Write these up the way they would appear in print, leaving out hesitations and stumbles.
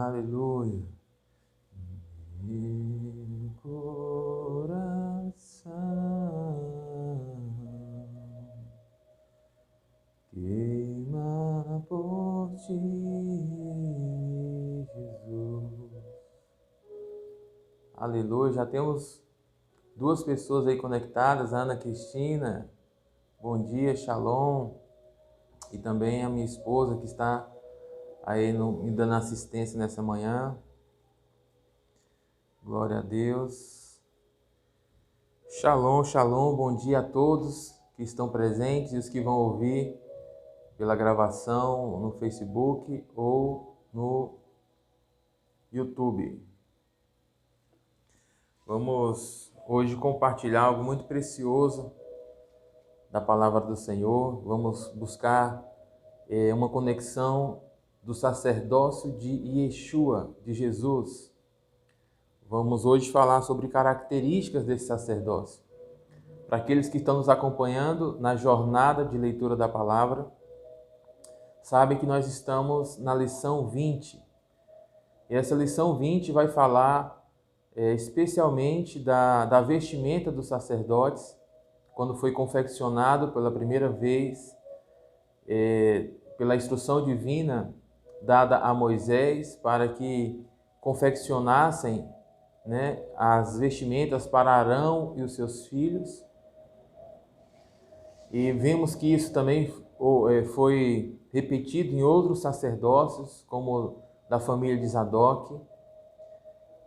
Aleluia. Meu coração queima por ti, Jesus. Aleluia. Já temos duas pessoas aí conectadas, Ana Cristina. Bom dia, Shalom. E também a minha esposa que está aí me dando assistência nessa manhã. Glória a Deus. Shalom, shalom. Bom dia a todos que estão presentes e os que vão ouvir pela gravação no Facebook ou no YouTube. Vamos hoje compartilhar algo muito precioso da palavra do Senhor. Vamos buscar uma conexão do sacerdócio de Yeshua, de Jesus. Vamos hoje falar sobre características desse sacerdócio. Para aqueles que estão nos acompanhando na jornada de leitura da palavra, sabem que nós estamos na lição 20. E essa lição 20 vai falar especialmente da vestimenta dos sacerdotes, quando foi confeccionado pela primeira vez pela instrução divina dada a Moisés para que confeccionassem, as vestimentas para Arão e os seus filhos. E vimos que isso também foi repetido em outros sacerdócios, como da família de Zadok.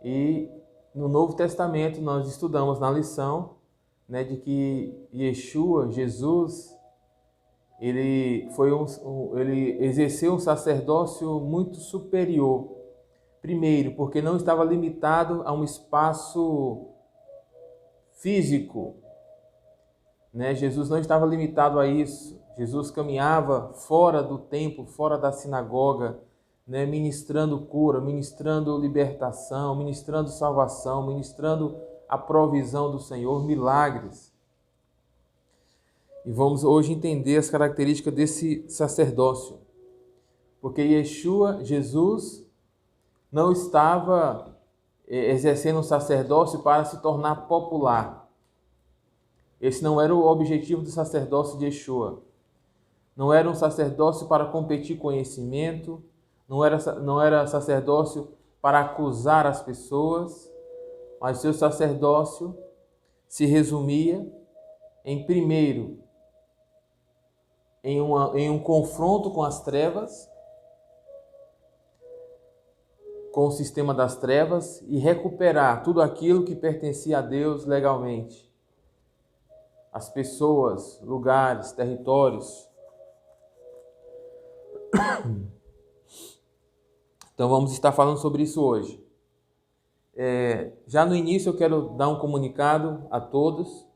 E no Novo Testamento nós estudamos na lição de que Yeshua, Jesus, ele exerceu um sacerdócio muito superior. Primeiro, porque não estava limitado a um espaço físico. Jesus não estava limitado a isso. Jesus caminhava fora do templo, fora da sinagoga, ministrando cura, ministrando libertação, ministrando salvação, ministrando a provisão do Senhor, milagres. E vamos hoje entender as características desse sacerdócio. Porque Yeshua, Jesus, não estava exercendo um sacerdócio para se tornar popular. Esse não era o objetivo do sacerdócio de Yeshua. Não era um sacerdócio para competir conhecimento, não era sacerdócio para acusar as pessoas, mas seu sacerdócio se resumia em, primeiro, em um confronto com as trevas, com o sistema das trevas, e recuperar tudo aquilo que pertencia a Deus legalmente. As pessoas, lugares, territórios. Então vamos estar falando sobre isso hoje. Já no início eu quero dar um comunicado a todos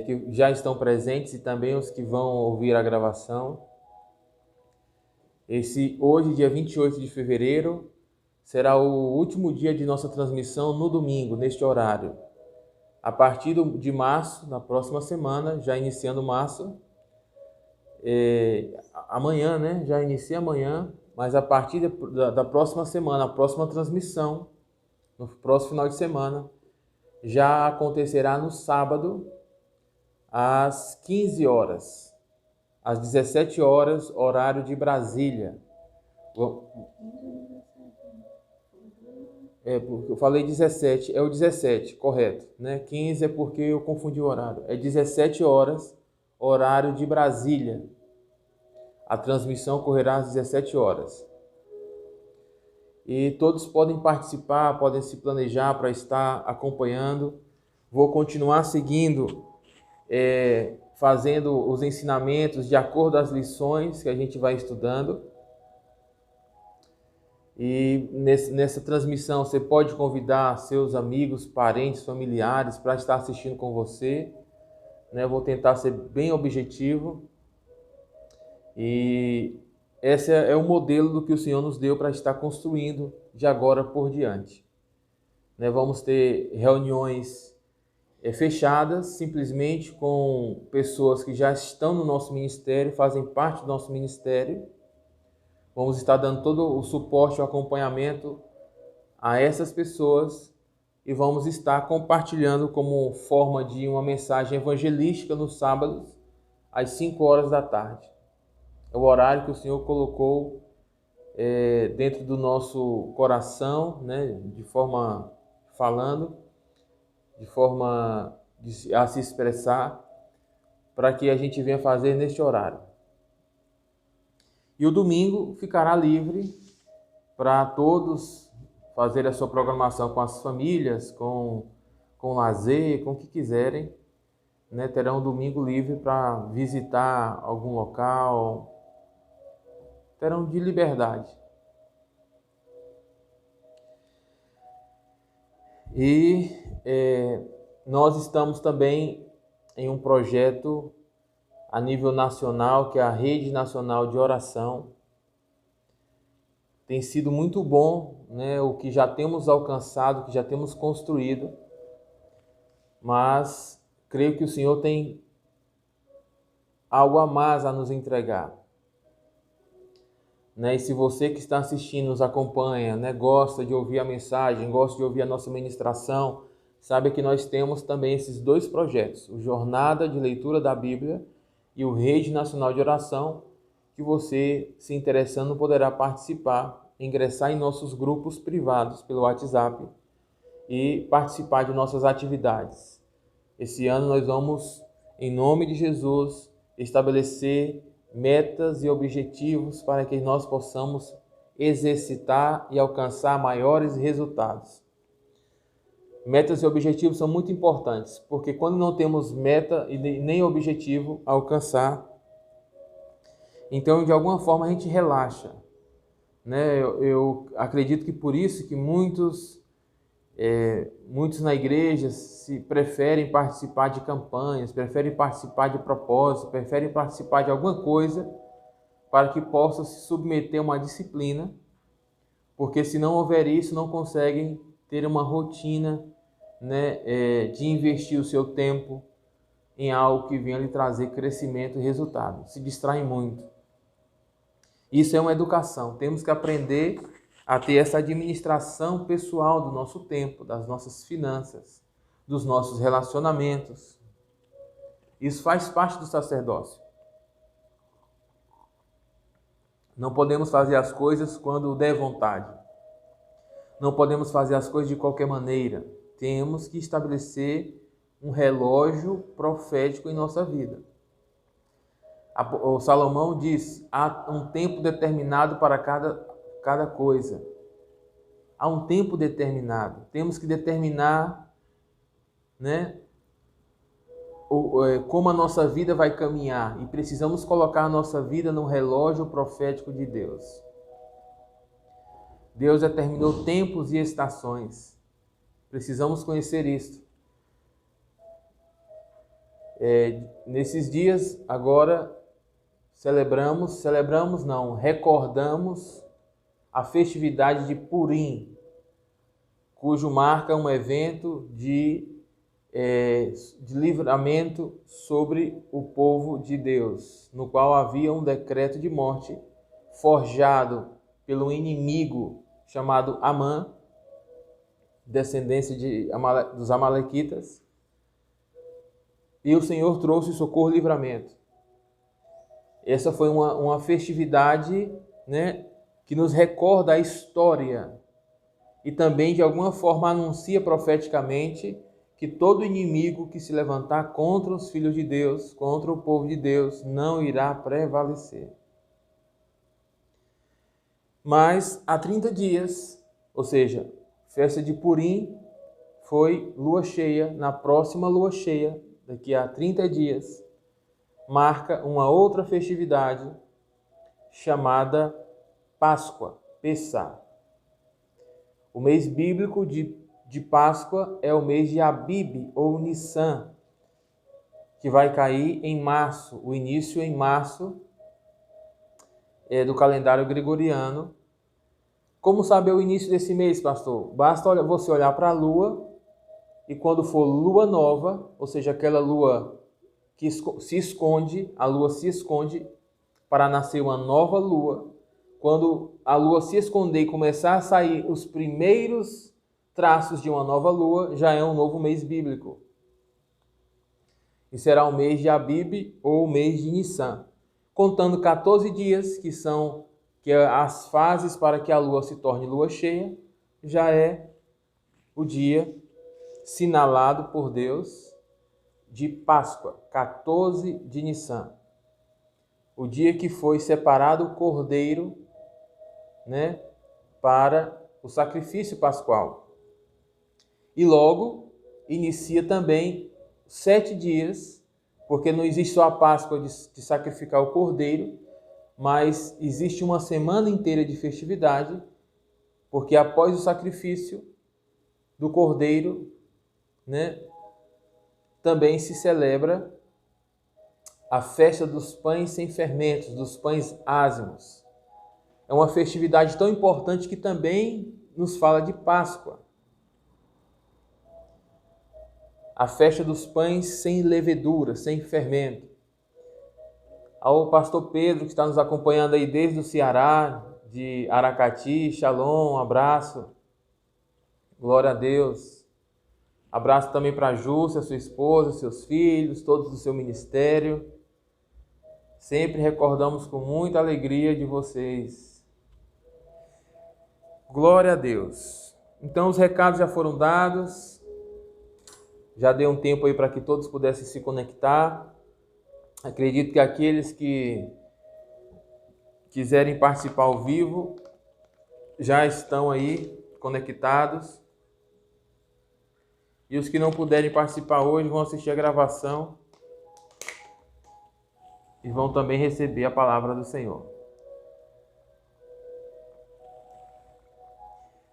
que já estão presentes e também os que vão ouvir a gravação. Hoje, dia 28 de fevereiro, será o último dia de nossa transmissão no domingo, neste horário. A partir de março, na próxima semana, já iniciando março, amanhã, já inicia amanhã, mas a partir da próxima semana, a próxima transmissão, no próximo final de semana, já acontecerá no sábado, às 15 horas, às 17 horas, horário de Brasília. Porque eu falei 17, é o 17, correto, 15 é porque eu confundi o horário. É 17 horas, horário de Brasília. A transmissão ocorrerá às 17 horas. E todos podem participar, podem se planejar para estar acompanhando. Vou continuar seguindo, fazendo os ensinamentos de acordo às lições que a gente vai estudando. E nessa transmissão você pode convidar seus amigos, parentes, familiares para estar assistindo com você. Vou tentar ser bem objetivo. E esse é o modelo do que o Senhor nos deu para estar construindo de agora por diante. Vamos ter reuniões fechadas, simplesmente com pessoas que já estão no nosso ministério, fazem parte do nosso ministério. Vamos estar dando todo o suporte, o acompanhamento a essas pessoas e vamos estar compartilhando como forma de uma mensagem evangelística nos sábados, às 5 horas da tarde. É o horário que o Senhor colocou dentro do nosso coração, né, de forma falando, de forma a se expressar, para que a gente venha fazer neste horário. E o domingo ficará livre para todos fazer a sua programação com as famílias, com lazer, com o que quiserem, né? Terão um domingo livre para visitar algum local, terão de liberdade. E nós estamos também em um projeto a nível nacional, que é a Rede Nacional de Oração. Tem sido muito bom, né, o que já temos alcançado, o que já temos construído, mas creio que o Senhor tem algo a mais a nos entregar. Né? E se você que está assistindo, nos acompanha, né, gosta de ouvir a mensagem, gosta de ouvir a nossa ministração, sabe que nós temos também esses 2 projetos, o Jornada de Leitura da Bíblia e o Rede Nacional de Oração, que você, se interessando, poderá participar, ingressar em nossos grupos privados pelo WhatsApp e participar de nossas atividades. Esse ano nós vamos, em nome de Jesus, estabelecer metas e objetivos para que nós possamos exercitar e alcançar maiores resultados. Metas e objetivos são muito importantes, porque quando não temos meta e nem objetivo a alcançar, então de alguma forma a gente relaxa, né? Eu acredito que por isso que muitos na igreja preferem participar de campanhas, preferem participar de propósitos, preferem participar de alguma coisa para que possam se submeter a uma disciplina, porque se não houver isso, não conseguem ter uma rotina, né, de investir o seu tempo em algo que venha lhe trazer crescimento e resultado. Se distraem muito. Isso é uma educação. Temos que aprender a ter essa administração pessoal do nosso tempo, das nossas finanças, dos nossos relacionamentos. Isso faz parte do sacerdócio. Não podemos fazer as coisas quando der vontade. Não podemos fazer as coisas de qualquer maneira. Temos que estabelecer um relógio profético em nossa vida. O Salomão diz: há um tempo determinado para cada coisa. Há um tempo determinado. Temos que determinar, né, como a nossa vida vai caminhar. E precisamos colocar a nossa vida no relógio profético de Deus. Deus determinou tempos e estações. Precisamos conhecer isto. Nesses dias, agora, recordamos a festividade de Purim, cujo marca um evento de livramento sobre o povo de Deus, no qual havia um decreto de morte forjado pelo inimigo chamado Amã, descendência dos amalequitas, e o Senhor trouxe socorro e livramento. Essa foi uma festividade, né, que nos recorda a história e também de alguma forma anuncia profeticamente que todo inimigo que se levantar contra os filhos de Deus, contra o povo de Deus, não irá prevalecer. Mas há 30 dias, ou seja, festa de Purim foi lua cheia, na próxima lua cheia, daqui a 30 dias, marca uma outra festividade chamada Páscoa, Pessá. O mês bíblico de Páscoa é o mês de Abib ou Nissan, que vai cair em março, o início em março do calendário gregoriano. Como saber o início desse mês, pastor? Basta você olhar para a lua e quando for lua nova, ou seja, aquela lua que se esconde, a lua se esconde para nascer uma nova lua. quando a lua se esconder e começar a sair os primeiros traços de uma nova lua, já é um novo mês bíblico. E será o mês de Abib ou o mês de Nissan, contando 14 dias, que são as fases para que a lua se torne lua cheia, já é o dia sinalado por Deus de Páscoa, 14 de Nissan. O dia que foi separado o cordeiro, né, para o sacrifício pascual. E logo inicia também 7 dias, porque não existe só a Páscoa de sacrificar o cordeiro, mas existe uma semana inteira de festividade, porque após o sacrifício do cordeiro, né, também se celebra a festa dos pães sem fermentos, dos pães ázimos. É uma festividade tão importante que também nos fala de Páscoa. A festa dos pães sem levedura, sem fermento. Ao pastor Pedro, que está nos acompanhando aí desde o Ceará, de Aracati, shalom, um abraço. Glória a Deus. Abraço também para a Júcia, sua esposa, seus filhos, todos do seu ministério. Sempre recordamos com muita alegria de vocês. Glória a Deus. Então os recados já foram dados. Já dei um tempo aí para que todos pudessem se conectar. Acredito que aqueles que quiserem participar ao vivo já estão aí conectados. E os que não puderem participar hoje vão assistir a gravação e vão também receber a palavra do Senhor.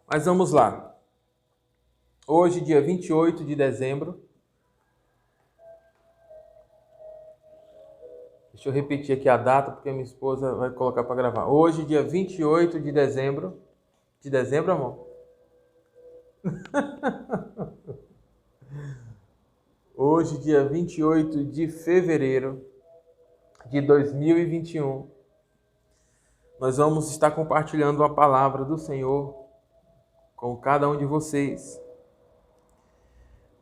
Mas vamos lá. Hoje, dia 28 de dezembro. Deixa eu repetir aqui a data, porque a minha esposa vai colocar para gravar. Hoje, dia 28 de dezembro. De dezembro, amor? Hoje, dia 28 de fevereiro de 2021, nós vamos estar compartilhando a palavra do Senhor com cada um de vocês,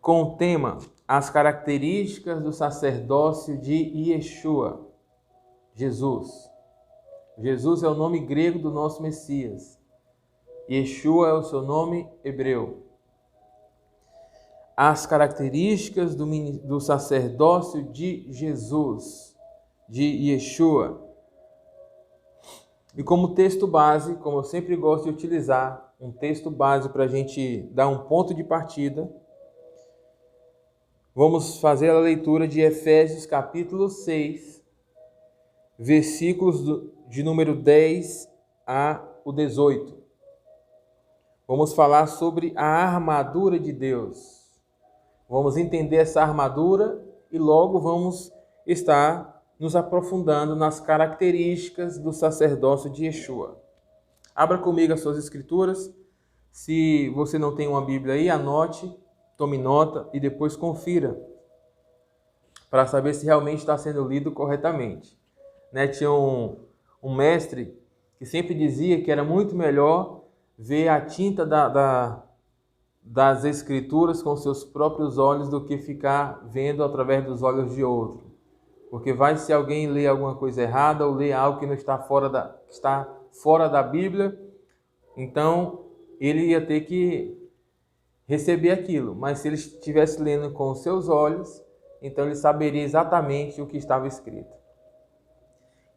com o tema As características do sacerdócio de Yeshua, Jesus. Jesus é o nome grego do nosso Messias. Yeshua é o seu nome hebreu. As características do sacerdócio de Jesus, de Yeshua. E como texto base, como eu sempre gosto de utilizar, um texto base para a gente dar um ponto de partida, vamos fazer a leitura de Efésios capítulo 6, versículos de número 10 a o 18. Vamos falar sobre a armadura de Deus. Vamos entender essa armadura e logo vamos estar nos aprofundando nas características do sacerdócio de Yeshua. Abra comigo as suas escrituras. Se você não tem uma Bíblia aí, anote, tome nota e depois confira, para saber se realmente está sendo lido corretamente. Tinha um mestre que sempre dizia que era muito melhor ver a tinta das escrituras com seus próprios olhos do que ficar vendo através dos olhos de outro. Porque vai se alguém ler alguma coisa errada ou ler algo que não está fora da Bíblia, então ele ia ter que receber aquilo. Mas se ele estivesse lendo com os seus olhos, então ele saberia exatamente o que estava escrito.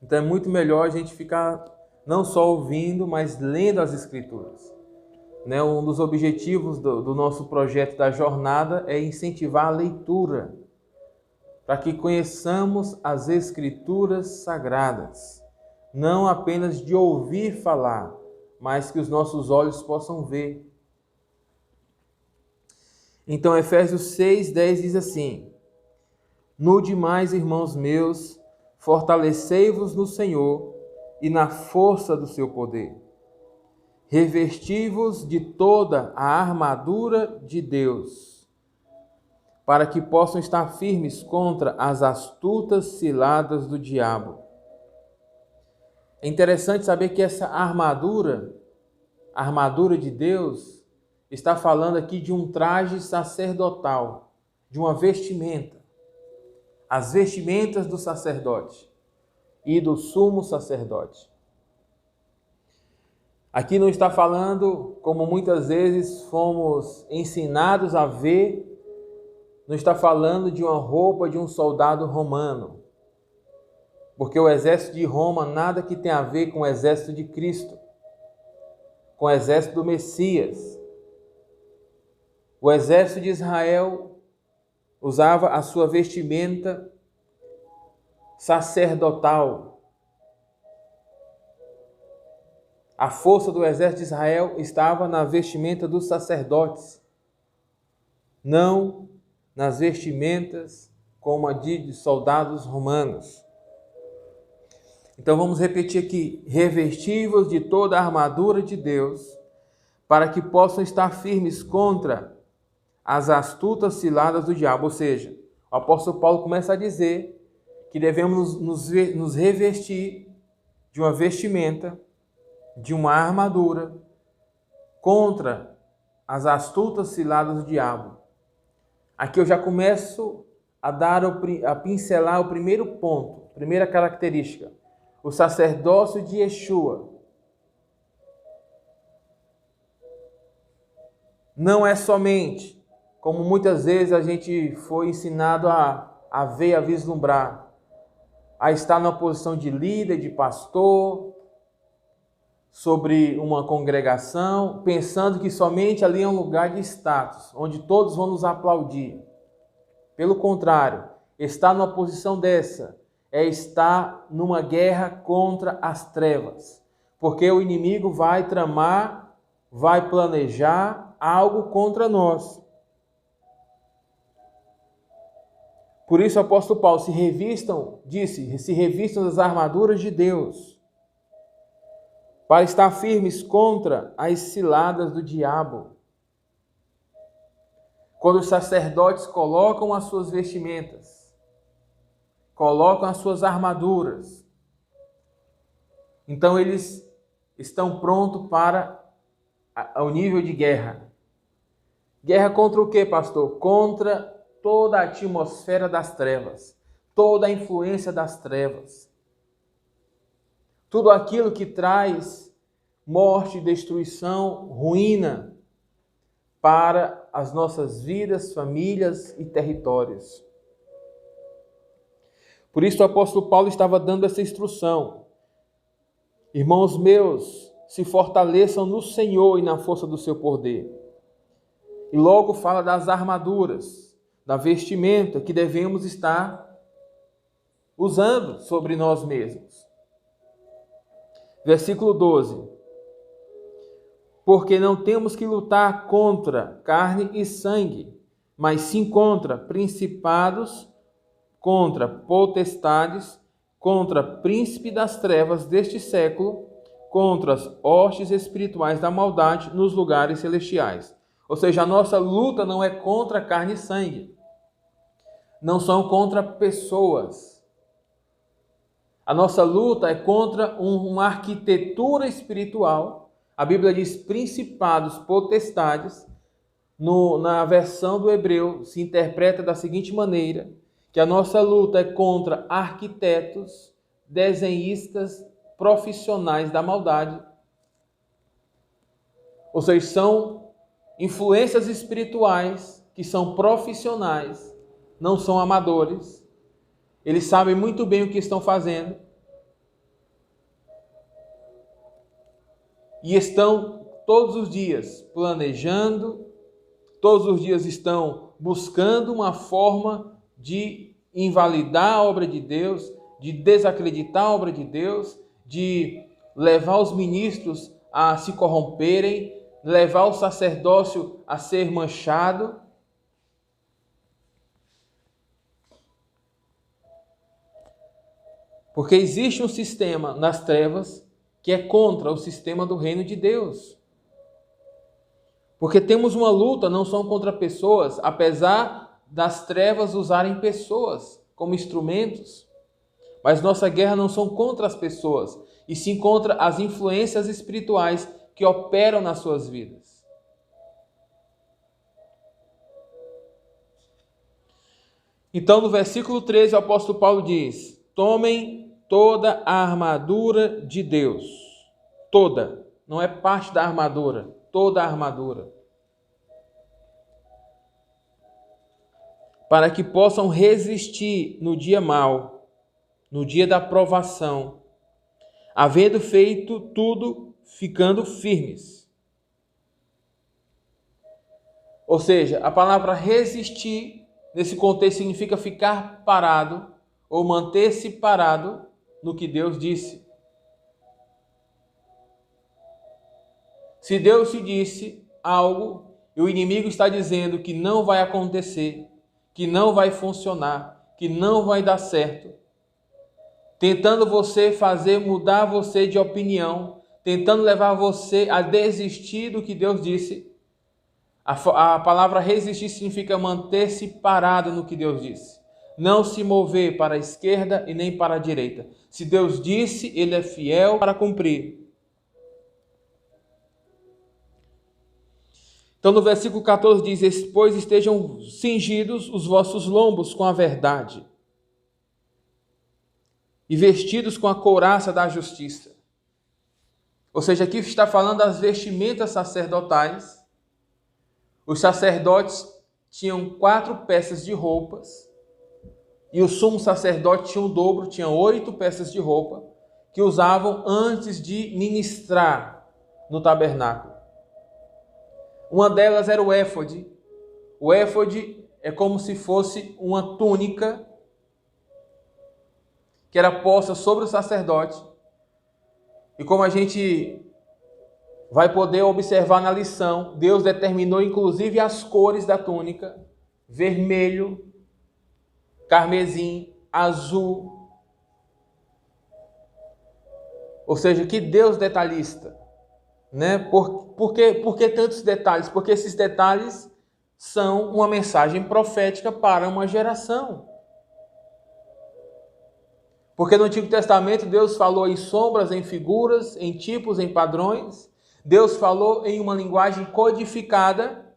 Então é muito melhor a gente ficar não só ouvindo, mas lendo as escrituras. Um dos objetivos do nosso projeto da jornada é incentivar a leitura, para que conheçamos as Escrituras Sagradas, não apenas de ouvir falar, mas que os nossos olhos possam ver. Então, Efésios 6:10 diz assim: No demais, irmãos meus, fortalecei-vos no Senhor e na força do seu poder. Revesti-vos de toda a armadura de Deus, para que possam estar firmes contra as astutas ciladas do diabo. É interessante saber que essa armadura, a armadura de Deus, está falando aqui de um traje sacerdotal, de uma vestimenta. As vestimentas do sacerdote e do sumo sacerdote. Aqui não está falando, como muitas vezes fomos ensinados a ver, não está falando de uma roupa de um soldado romano. Porque o exército de Roma nada que tem a ver com o exército de Cristo, com o exército do Messias. O exército de Israel usava a sua vestimenta sacerdotal. A força do exército de Israel estava na vestimenta dos sacerdotes, não nas vestimentas como a de soldados romanos. Então vamos repetir aqui: revestivos de toda a armadura de Deus, para que possam estar firmes contra as astutas ciladas do diabo. Ou seja, o apóstolo Paulo começa a dizer que devemos nos revestir de uma vestimenta, de uma armadura, contra as astutas ciladas do diabo. Aqui eu já começo a pincelar o primeiro ponto, primeira característica: o sacerdócio de Yeshua. Não é somente, como muitas vezes a gente foi ensinado a ver, a vislumbrar, a estar na posição de líder, de pastor, sobre uma congregação, pensando que somente ali é um lugar de status, onde todos vão nos aplaudir. Pelo contrário, estar numa posição dessa é estar numa guerra contra as trevas, porque o inimigo vai tramar, vai planejar algo contra nós. Por isso o apóstolo Paulo: se revistam das armaduras de Deus, para estar firmes contra as ciladas do diabo. Quando os sacerdotes colocam as suas vestimentas, colocam as suas armaduras, então eles estão prontos para o nível de guerra. Guerra contra o quê, pastor? Contra toda a atmosfera das trevas, toda a influência das trevas. Tudo aquilo que traz morte, destruição, ruína para as nossas vidas, famílias e territórios. Por isso o apóstolo Paulo estava dando essa instrução: irmãos meus, se fortaleçam no Senhor e na força do seu poder. E logo fala das armaduras, da vestimenta que devemos estar usando sobre nós mesmos. Versículo 12. Porque não temos que lutar contra carne e sangue, mas sim contra principados, contra potestades, contra príncipe das trevas deste século, contra as hostes espirituais da maldade nos lugares celestiais. Ou seja, a nossa luta não é contra carne e sangue, não são contra pessoas. A nossa luta é contra uma arquitetura espiritual. A Bíblia diz principados, potestades. Na versão do hebreu se interpreta da seguinte maneira: que a nossa luta é contra arquitetos, desenhistas, profissionais da maldade. Ou seja, são influências espirituais que são profissionais, não são amadores. Eles sabem muito bem o que estão fazendo. E estão todos os dias planejando, todos os dias estão buscando uma forma de invalidar a obra de Deus, de desacreditar a obra de Deus, de levar os ministros a se corromperem, levar o sacerdócio a ser manchado. Porque existe um sistema nas trevas que é contra o sistema do reino de Deus. Porque temos uma luta não só contra pessoas, apesar das trevas usarem pessoas como instrumentos, Mas nossa guerra não são contra as pessoas, e sim contra as influências espirituais que operam nas suas vidas. Então, no versículo 13, o apóstolo Paulo diz: tomem toda a armadura de Deus. Toda. Não é parte da armadura. Toda a armadura. Para que possam resistir no dia mau, no dia da provação, havendo feito tudo, ficando firmes. Ou seja, a palavra resistir, nesse contexto, significa ficar parado ou manter-se parado no que Deus disse. Se Deus te disse algo e o inimigo está dizendo que não vai acontecer, que não vai funcionar, que não vai dar certo, tentando mudar você de opinião, tentando levar você a desistir do que Deus disse, a palavra resistir significa manter-se parado no que Deus disse. Não se mover para a esquerda e nem para a direita. Se Deus disse, Ele é fiel para cumprir. Então no versículo 14 diz: pois estejam cingidos os vossos lombos com a verdade e vestidos com a couraça da justiça. Ou seja, aqui está falando das vestimentas sacerdotais. Os sacerdotes tinham 4 peças de roupas e o sumo sacerdote tinha o dobro, tinha 8 peças de roupa que usavam antes de ministrar no tabernáculo. Uma delas era o éfode. O éfode é como se fosse uma túnica que era posta sobre o sacerdote. E como a gente vai poder observar na lição, Deus determinou inclusive as cores da túnica: vermelho, carmesim, azul. Ou seja, que Deus detalhista. Né? Por que tantos detalhes? Porque esses detalhes são uma mensagem profética para uma geração. Porque no Antigo Testamento Deus falou em sombras, em figuras, em tipos, em padrões. Deus falou em uma linguagem codificada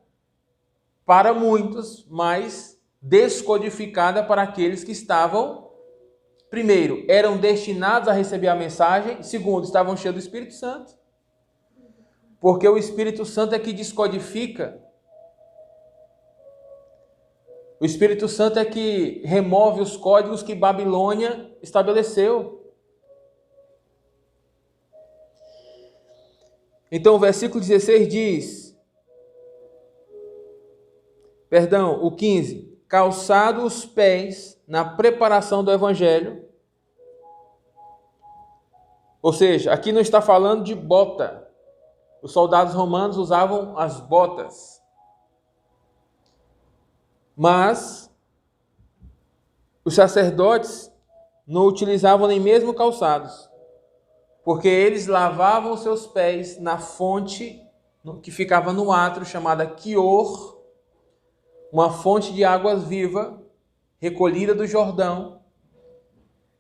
para muitos, mas descodificada para aqueles que estavam, primeiro, eram destinados a receber a mensagem, segundo, estavam cheios do Espírito Santo. Porque o Espírito Santo é que descodifica. O Espírito Santo é que remove os códigos que Babilônia estabeleceu. Então o versículo 16 diz, o 15, calçado os pés na preparação do Evangelho. Ou seja, aqui não está falando de bota. Os soldados romanos usavam as botas. Mas os sacerdotes não utilizavam nem mesmo calçados, porque eles lavavam seus pés na fonte que ficava no átrio, chamada Quior, uma fonte de águas viva, recolhida do Jordão.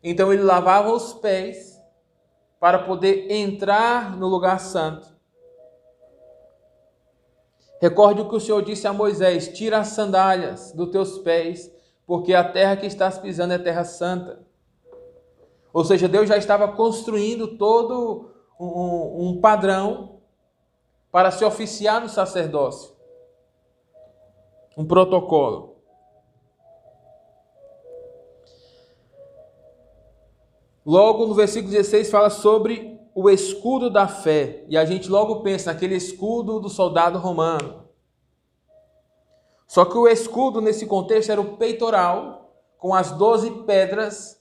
Então ele lavava os pés para poder entrar no lugar santo. Recorde o que o Senhor disse a Moisés: tira as sandálias dos teus pés, porque a terra que estás pisando é terra santa. Ou seja, Deus já estava construindo todo um padrão para se oficiar no sacerdócio. Um protocolo. Logo no versículo 16 fala sobre o escudo da fé. E a gente logo pensa naquele escudo do soldado romano. Só que o escudo nesse contexto era o peitoral com as 12 pedras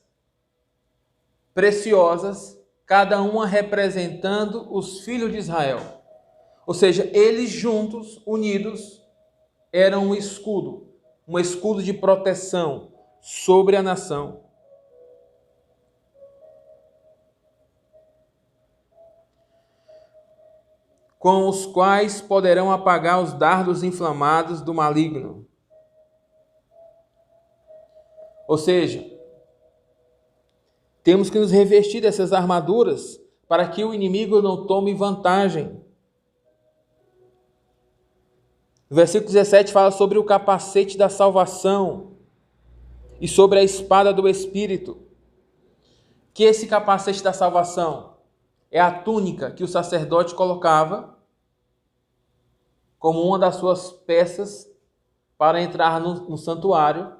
preciosas, cada uma representando os filhos de Israel. Ou seja, eles juntos, unidos, eram um escudo de proteção sobre a nação. Com os quais poderão apagar os dardos inflamados do maligno. Ou seja, Temos que nos revestir dessas armaduras para que o inimigo não tome vantagem. O versículo 17 fala sobre o capacete da salvação e sobre a espada do Espírito. Que esse capacete da salvação é a túnica que o sacerdote colocava como uma das suas peças para entrar no santuário.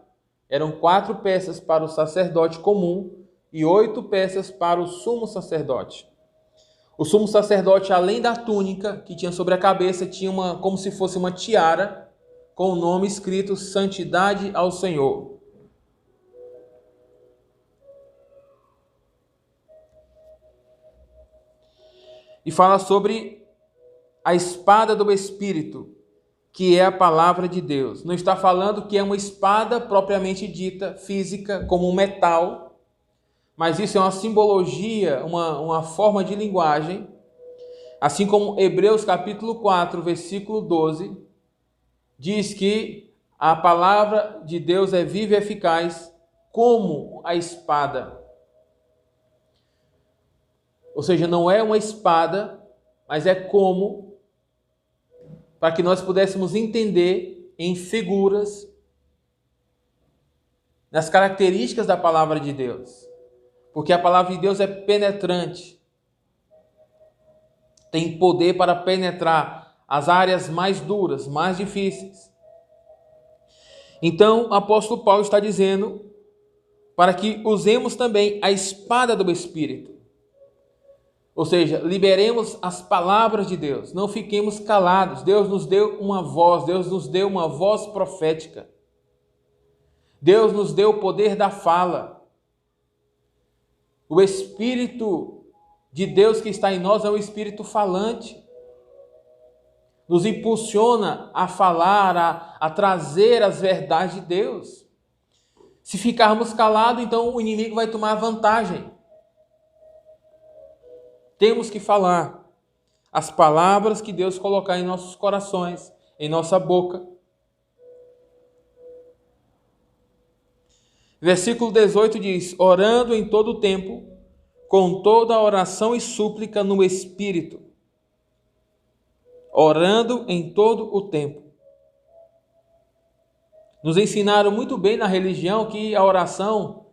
Eram 4 peças para o sacerdote comum e 8 peças para o sumo sacerdote. O sumo sacerdote, além da túnica que tinha sobre a cabeça, tinha como se fosse uma tiara com o nome escrito Santidade ao Senhor. E fala sobre a espada do Espírito, que é a palavra de Deus. Não está falando que é uma espada propriamente dita, física, como um metal, mas isso é uma simbologia, uma forma de linguagem, assim como Hebreus capítulo 4, versículo 12, diz que a palavra de Deus é viva e eficaz como a espada. Ou seja, não é uma espada, mas é como, para que nós pudéssemos entender em figuras, nas características da palavra de Deus. Porque a palavra de Deus é penetrante. Tem poder para penetrar as áreas mais duras, mais difíceis. Então, o apóstolo Paulo está dizendo para que usemos também a espada do Espírito. Ou seja, liberemos as palavras de Deus, não fiquemos calados. Deus nos deu uma voz, Deus nos deu uma voz profética. Deus nos deu o poder da fala. O Espírito de Deus que está em nós é um Espírito falante. Nos impulsiona a falar, a trazer as verdades de Deus. Se ficarmos calados, então o inimigo vai tomar vantagem. Temos que falar as palavras que Deus colocar em nossos corações, em nossa boca. Versículo 18 diz: orando em todo o tempo, com toda oração e súplica no Espírito. Orando em todo o tempo. Nos ensinaram muito bem na religião que a oração,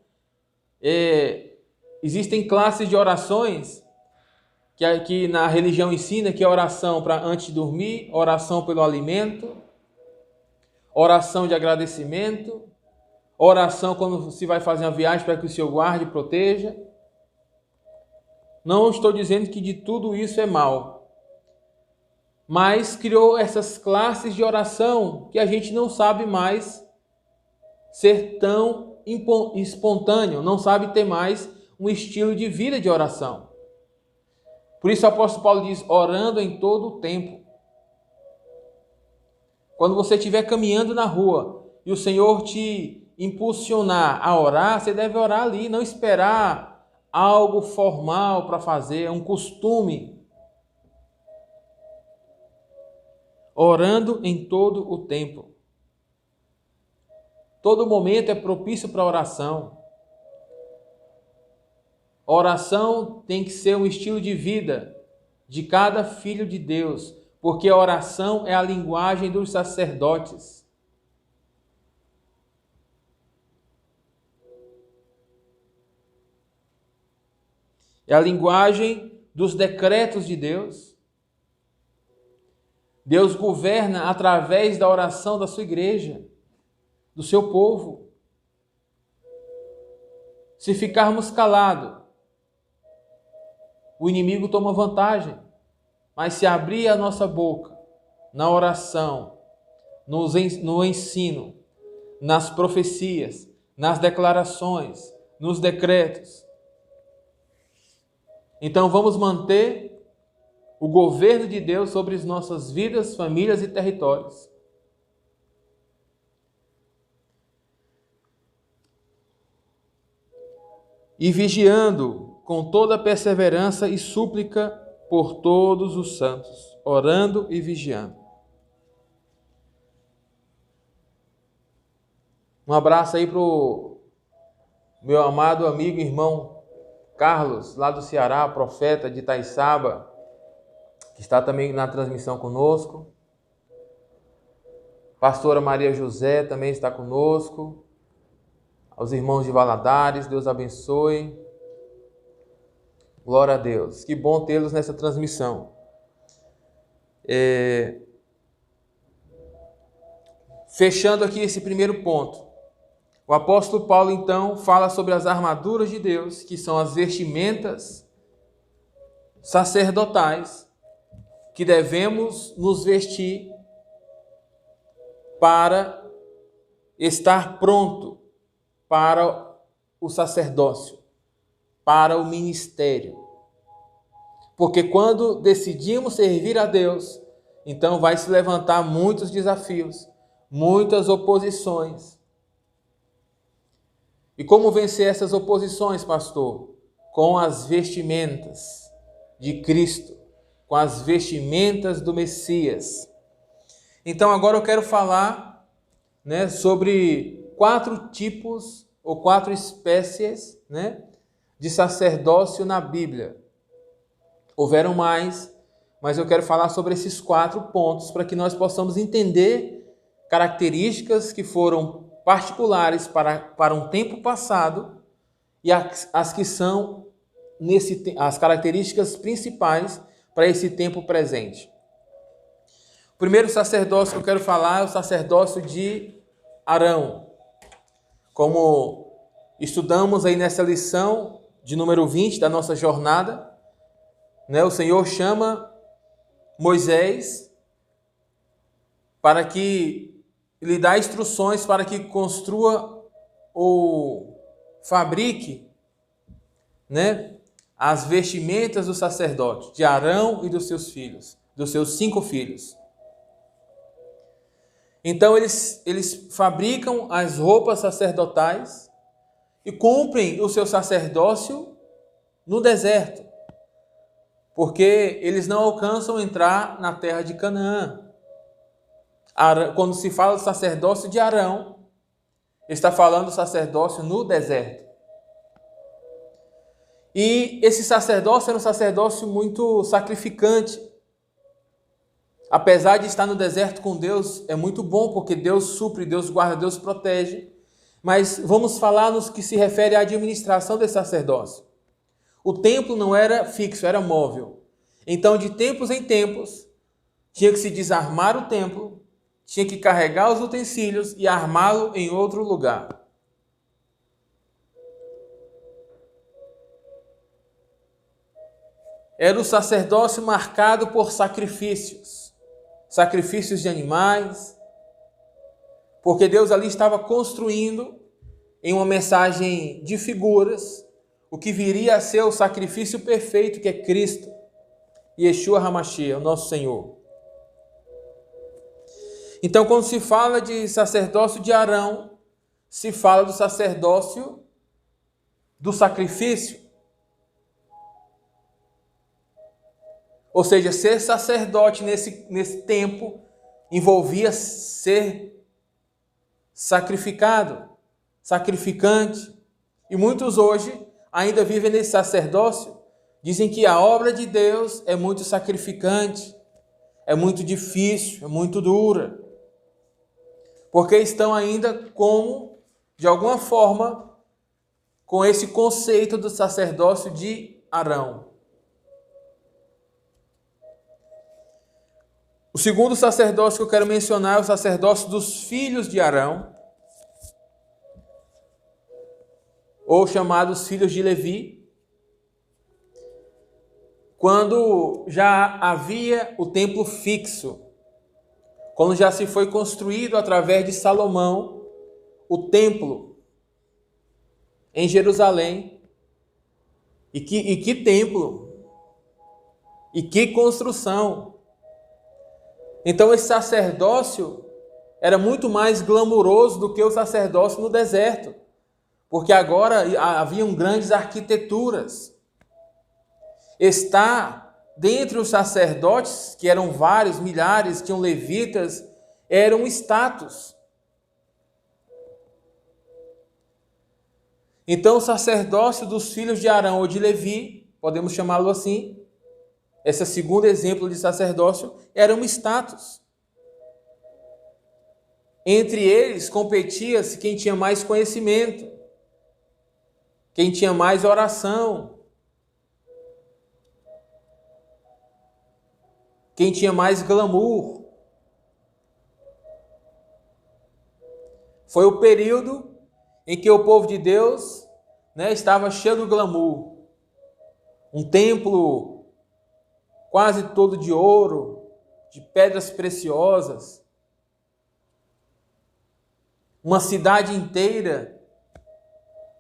existem classes de orações, que na religião ensina que a oração para antes de dormir, oração pelo alimento, oração de agradecimento, oração quando se vai fazer uma viagem para que o Senhor guarde e proteja. Não estou dizendo que de tudo isso é mal, mas criou essas classes de oração que a gente não sabe mais ser tão espontâneo, não sabe ter mais um estilo de vida de oração. Por isso o apóstolo Paulo diz, orando em todo o tempo. Quando você estiver caminhando na rua e o Senhor te impulsionar a orar, você deve orar ali, não esperar algo formal para fazer, um costume. Orando em todo o tempo. Todo momento é propício para oração. Oração tem que ser um estilo de vida de cada filho de Deus, porque a oração é a linguagem dos sacerdotes. É a linguagem dos decretos de Deus. Deus governa através da oração da sua igreja, do seu povo. Se ficarmos calados, o inimigo toma vantagem, mas se abrir a nossa boca na oração, no ensino, nas profecias, nas declarações, nos decretos, então vamos manter o governo de Deus sobre as nossas vidas, famílias e territórios. E vigiando com toda perseverança e súplica por todos os santos, orando e vigiando. Um abraço aí para o meu amado amigo e irmão Carlos, lá do Ceará, profeta de Itaiçaba, que está também na transmissão conosco. Pastora Maria José também está conosco. Aos irmãos de Valadares, Deus abençoe. Glória a Deus. Que bom tê-los nessa transmissão. Fechando aqui esse primeiro ponto. O apóstolo Paulo, então, fala sobre as armaduras de Deus, que são as vestimentas sacerdotais, que devemos nos vestir para estar pronto para o sacerdócio, para o ministério. Porque quando decidimos servir a Deus, então vai se levantar muitos desafios, muitas oposições. E como vencer essas oposições, pastor? Com as vestimentas de Cristo, com as vestimentas do Messias. Então agora eu quero falar, sobre 4 tipos ou 4 espécies, de sacerdócio na Bíblia. Houveram mais, mas eu quero falar sobre esses 4 pontos para que nós possamos entender características que foram particulares para um tempo passado e as que são as características principais para esse tempo presente. O primeiro sacerdócio que eu quero falar é o sacerdócio de Arão. Como estudamos aí nessa lição de número 20 da nossa jornada, o Senhor chama Moisés para que lhe dá instruções para que construa ou fabrique, as vestimentas do sacerdote, de Arão e dos seus filhos, dos seus 5 filhos. Então eles fabricam as roupas sacerdotais e cumprem o seu sacerdócio no deserto, porque eles não alcançam entrar na terra de Canaã. Quando se fala do sacerdócio de Arão, está falando do sacerdócio no deserto. E esse sacerdócio era um sacerdócio muito sacrificante. Apesar de estar no deserto com Deus, é muito bom, porque Deus supre, Deus guarda, Deus protege. Mas vamos falar nos que se refere à administração desse sacerdócio. O templo não era fixo, era móvel. Então, de tempos em tempos, tinha que se desarmar o templo, tinha que carregar os utensílios e armá-lo em outro lugar. Era o sacerdócio marcado por sacrifícios de animais, porque Deus ali estava construindo em uma mensagem de figuras o que viria a ser o sacrifício perfeito, que é Cristo, Yeshua HaMashiach, o nosso Senhor. Então, quando se fala de sacerdócio de Arão, se fala do sacerdócio do sacrifício. Ou seja, ser sacerdote nesse tempo envolvia ser sacrificado, sacrificante. E muitos hoje ainda vivem nesse sacerdócio, dizem que a obra de Deus é muito sacrificante, é muito difícil, é muito dura. Porque estão ainda de alguma forma, com esse conceito do sacerdócio de Arão. O segundo sacerdócio que eu quero mencionar é o sacerdócio dos filhos de Arão, ou chamados filhos de Levi, quando já havia o templo fixo, quando já se foi construído através de Salomão o templo em Jerusalém. E que templo! E que construção! Então esse sacerdócio era muito mais glamuroso do que o sacerdócio no deserto, porque agora haviam grandes arquiteturas. Está dentre os sacerdotes, que eram vários, milhares, tinham levitas, era um status. Então, o sacerdócio dos filhos de Arão ou de Levi, podemos chamá-lo assim, esse segundo exemplo de sacerdócio, era um status. Entre eles competia-se quem tinha mais conhecimento, quem tinha mais oração, quem tinha mais glamour. Foi o período em que o povo de Deus, estava cheio do glamour. Um templo quase todo de ouro, de pedras preciosas. Uma cidade inteira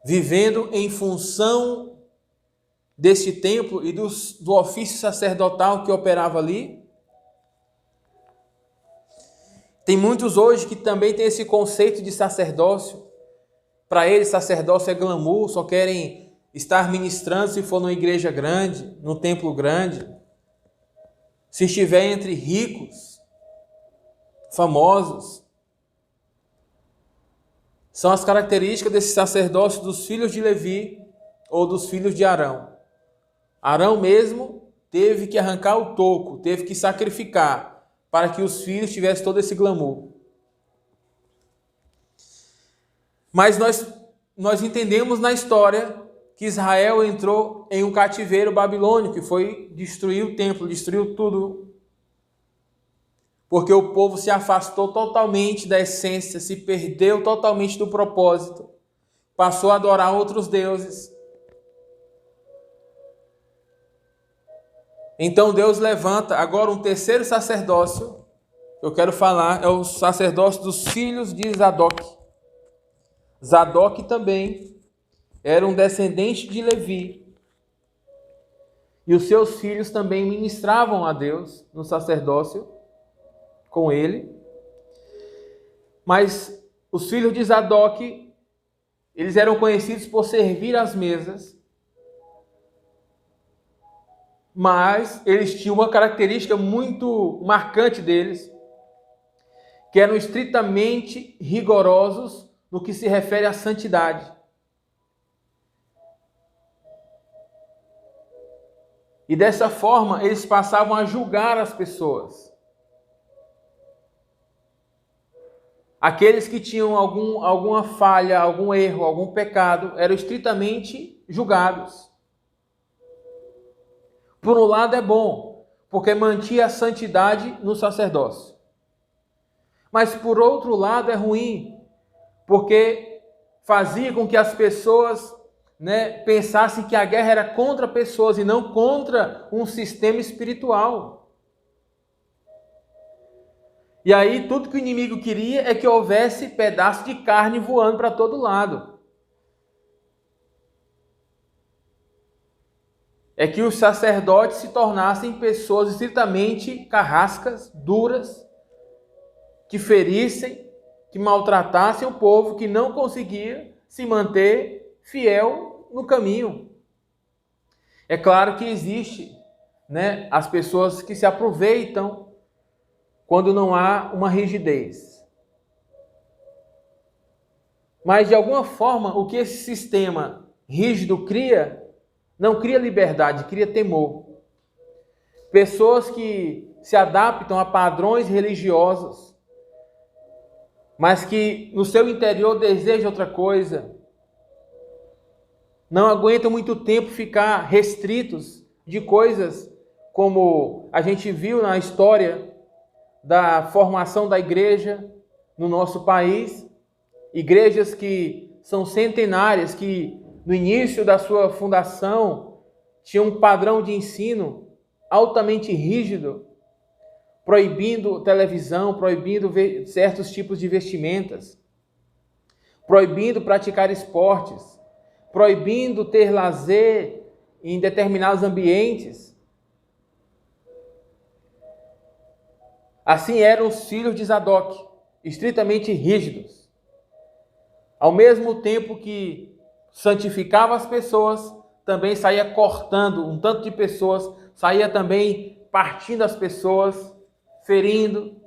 vivendo em função deste templo e do ofício sacerdotal que operava ali. Tem muitos hoje que também têm esse conceito de sacerdócio. Para eles, sacerdócio é glamour, só querem estar ministrando se for numa igreja grande, num templo grande. Se estiver entre ricos, famosos. São as características desse sacerdócio dos filhos de Levi ou dos filhos de Arão. Arão mesmo teve que arrancar o toco, teve que sacrificar para que os filhos tivessem todo esse glamour. Mas nós entendemos na história que Israel entrou em um cativeiro babilônico, que foi destruir o templo, destruiu tudo. Porque o povo se afastou totalmente da essência, se perdeu totalmente do propósito, passou a adorar outros deuses. Então Deus levanta agora um terceiro sacerdócio, que eu quero falar, é o sacerdócio dos filhos de Zadok. Zadok também era um descendente de Levi. E os seus filhos também ministravam a Deus no sacerdócio com ele. Mas os filhos de Zadok, eles eram conhecidos por servir às mesas. Mas eles tinham uma característica muito marcante deles, que eram estritamente rigorosos no que se refere à santidade. E dessa forma, eles passavam a julgar as pessoas. Aqueles que tinham alguma falha, algum erro, algum pecado, eram estritamente julgados. Por um lado é bom, porque mantinha a santidade no sacerdócio. Mas por outro lado é ruim, porque fazia com que as pessoas pensassem que a guerra era contra pessoas e não contra um sistema espiritual. E aí tudo que o inimigo queria é que houvesse pedaço de carne voando para todo lado. É que os sacerdotes se tornassem pessoas estritamente carrascas, duras, que ferissem, que maltratassem o povo, que não conseguia se manter fiel no caminho. É claro que existe, as pessoas que se aproveitam quando não há uma rigidez. Mas, de alguma forma, o que esse sistema rígido cria, não cria liberdade, cria temor. Pessoas que se adaptam a padrões religiosos, mas que no seu interior desejam outra coisa. Não aguentam muito tempo ficar restritos de coisas como a gente viu na história da formação da igreja no nosso país. Igrejas que são centenárias, que no início da sua fundação tinham um padrão de ensino altamente rígido, proibindo televisão, proibindo certos tipos de vestimentas, proibindo praticar esportes, proibindo ter lazer em determinados ambientes. Assim eram os filhos de Zadok, estritamente rígidos. Ao mesmo tempo que santificava as pessoas, também saía cortando um tanto de pessoas, saía também partindo as pessoas, ferindo.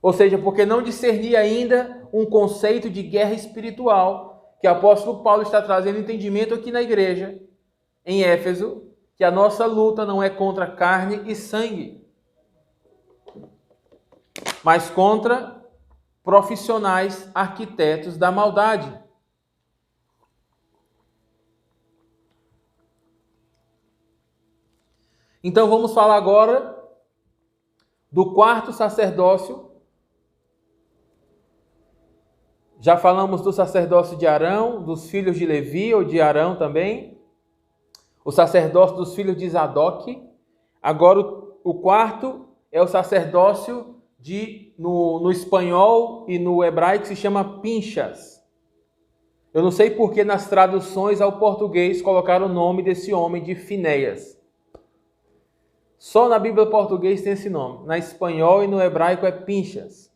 Ou seja, porque não discernia ainda um conceito de guerra espiritual, que o apóstolo Paulo está trazendo entendimento aqui na igreja, em Éfeso, que a nossa luta não é contra carne e sangue, mas contra profissionais arquitetos da maldade. Então vamos falar agora do quarto sacerdócio. Já falamos do sacerdócio de Arão, dos filhos de Levi, ou de Arão também. O sacerdócio dos filhos de Zadok. Agora o quarto é o sacerdócio no espanhol e no hebraico se chama Pinchas. Eu não sei porque nas traduções ao português colocaram o nome desse homem de Finéias. Só na Bíblia portuguesa tem esse nome. Na espanhol e no hebraico é Pinchas.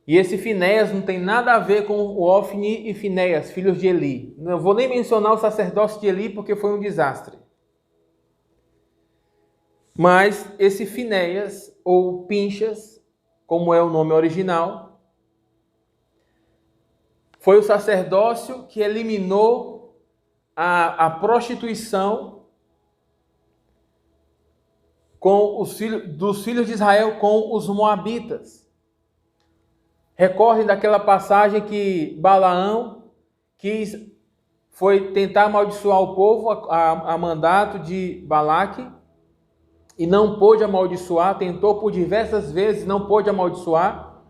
E esse Finéias não tem nada a ver com o Ofni e Finéias, filhos de Eli. Não vou nem mencionar o sacerdócio de Eli porque foi um desastre. Mas esse Finéias, ou Pinchas, como é o nome original, foi o sacerdócio que eliminou a prostituição dos filhos de Israel com os moabitas. Recorrem daquela passagem que Balaão foi tentar amaldiçoar o povo a mandato de Balaque e não pôde amaldiçoar, tentou por diversas vezes, não pôde amaldiçoar.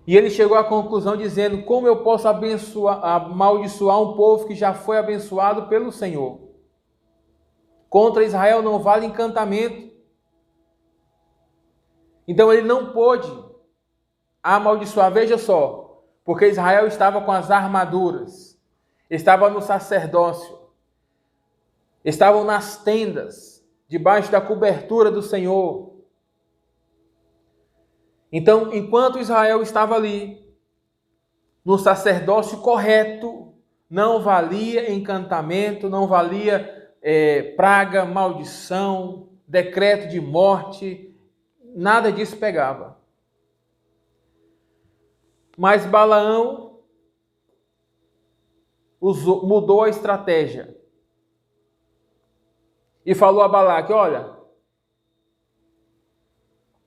E ele chegou à conclusão dizendo: como eu posso amaldiçoar um povo que já foi abençoado pelo Senhor? Contra Israel não vale encantamento. Então ele não pôde amaldiçoar, veja só, porque Israel estava com as armaduras, estava no sacerdócio, estavam nas tendas, debaixo da cobertura do Senhor. Então, enquanto Israel estava ali, no sacerdócio correto, não valia encantamento, não valia praga, maldição, decreto de morte, nada disso pegava. Mas Balaão mudou a estratégia e falou a Balaque: olha,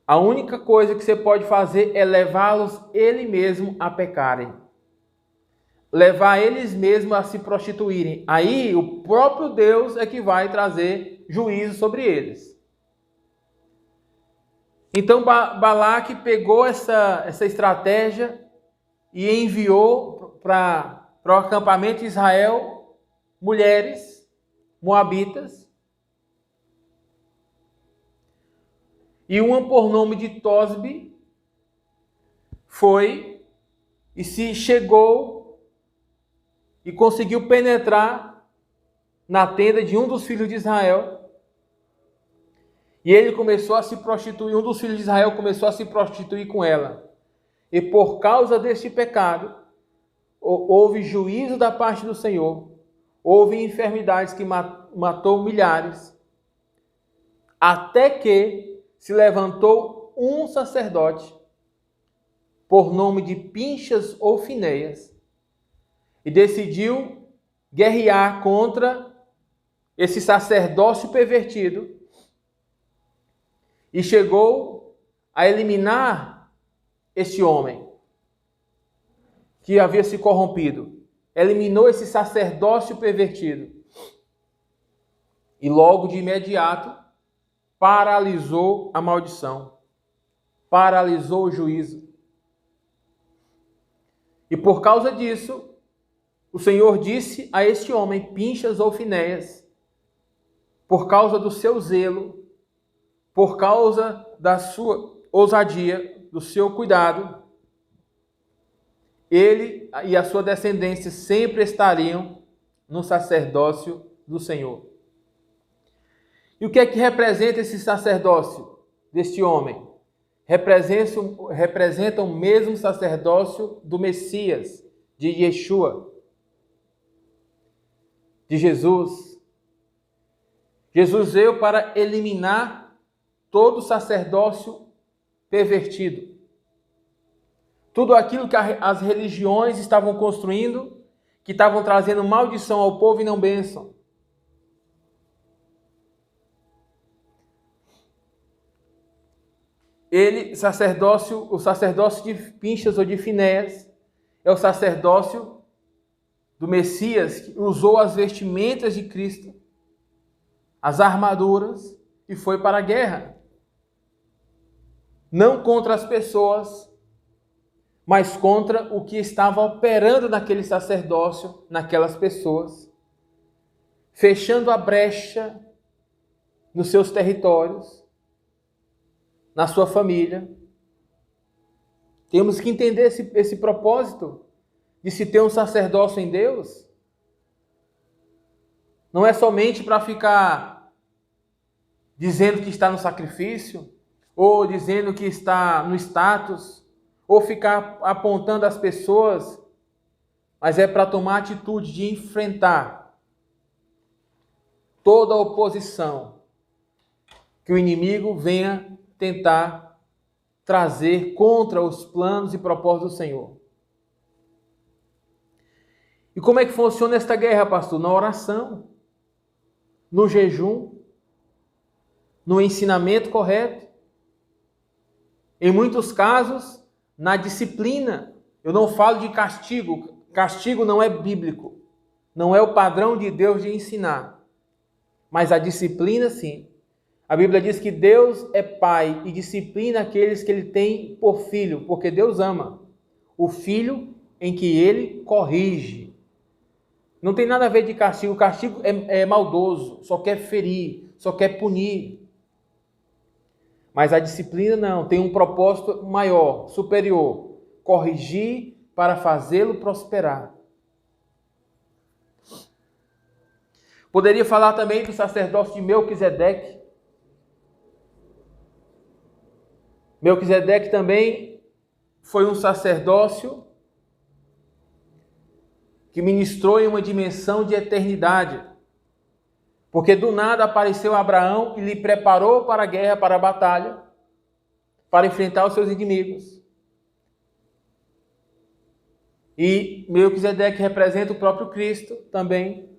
a única coisa que você pode fazer é levá-los ele mesmo a pecarem, levar eles mesmos a se prostituírem. Aí o próprio Deus é que vai trazer juízo sobre eles. Então Balaque pegou essa estratégia e enviou para o acampamento de Israel mulheres moabitas, e uma por nome de Tosbe foi e se chegou e conseguiu penetrar na tenda de um dos filhos de Israel, e ele começou a se prostituir, um dos filhos de Israel começou a se prostituir com ela. E por causa deste pecado, houve juízo da parte do Senhor, houve enfermidades que matou milhares, até que se levantou um sacerdote, por nome de Pinchas ou Finéias, e decidiu guerrear contra esse sacerdócio pervertido, e chegou a eliminar este homem que havia se corrompido, eliminou esse sacerdócio pervertido e logo de imediato paralisou a maldição, paralisou o juízo. E por causa disso, o Senhor disse a este homem, Pinchas ou Finéias, por causa do seu zelo, por causa da sua ousadia, do seu cuidado, ele e a sua descendência sempre estariam no sacerdócio do Senhor. E o que é que representa esse sacerdócio deste homem? Representa o mesmo sacerdócio do Messias, de Yeshua, de Jesus. Jesus veio para eliminar todo sacerdócio pervertido. Tudo aquilo que as religiões estavam construindo, que estavam trazendo maldição ao povo e não bênção. O sacerdócio de Pinchas ou de Finéias, é o sacerdócio do Messias, que usou as vestimentas de Cristo, as armaduras, e foi para a guerra. Não contra as pessoas, mas contra o que estava operando naquele sacerdócio, naquelas pessoas, fechando a brecha nos seus territórios, na sua família. Temos que entender esse propósito de se ter um sacerdócio em Deus. Não é somente para ficar dizendo que está no sacrifício, ou dizendo que está no status, ou ficar apontando as pessoas, mas é para tomar a atitude de enfrentar toda a oposição que o inimigo venha tentar trazer contra os planos e propósitos do Senhor. E como é que funciona esta guerra, pastor? Na oração, no jejum, no ensinamento correto. Em muitos casos, na disciplina. Eu não falo de castigo. Castigo não é bíblico. Não é o padrão de Deus de ensinar. Mas a disciplina, sim. A Bíblia diz que Deus é pai e disciplina aqueles que ele tem por filho, porque Deus ama o filho em que ele corrige. Não tem nada a ver de castigo. O castigo é maldoso, só quer ferir, só quer punir. Mas a disciplina não, tem um propósito maior, superior. Corrigir para fazê-lo prosperar. Poderia falar também do sacerdócio de Melquisedeque. Melquisedeque também foi um sacerdócio que ministrou em uma dimensão de eternidade. Porque do nada apareceu Abraão e lhe preparou para a guerra, para a batalha, para enfrentar os seus inimigos. E Melquisedeque representa o próprio Cristo também.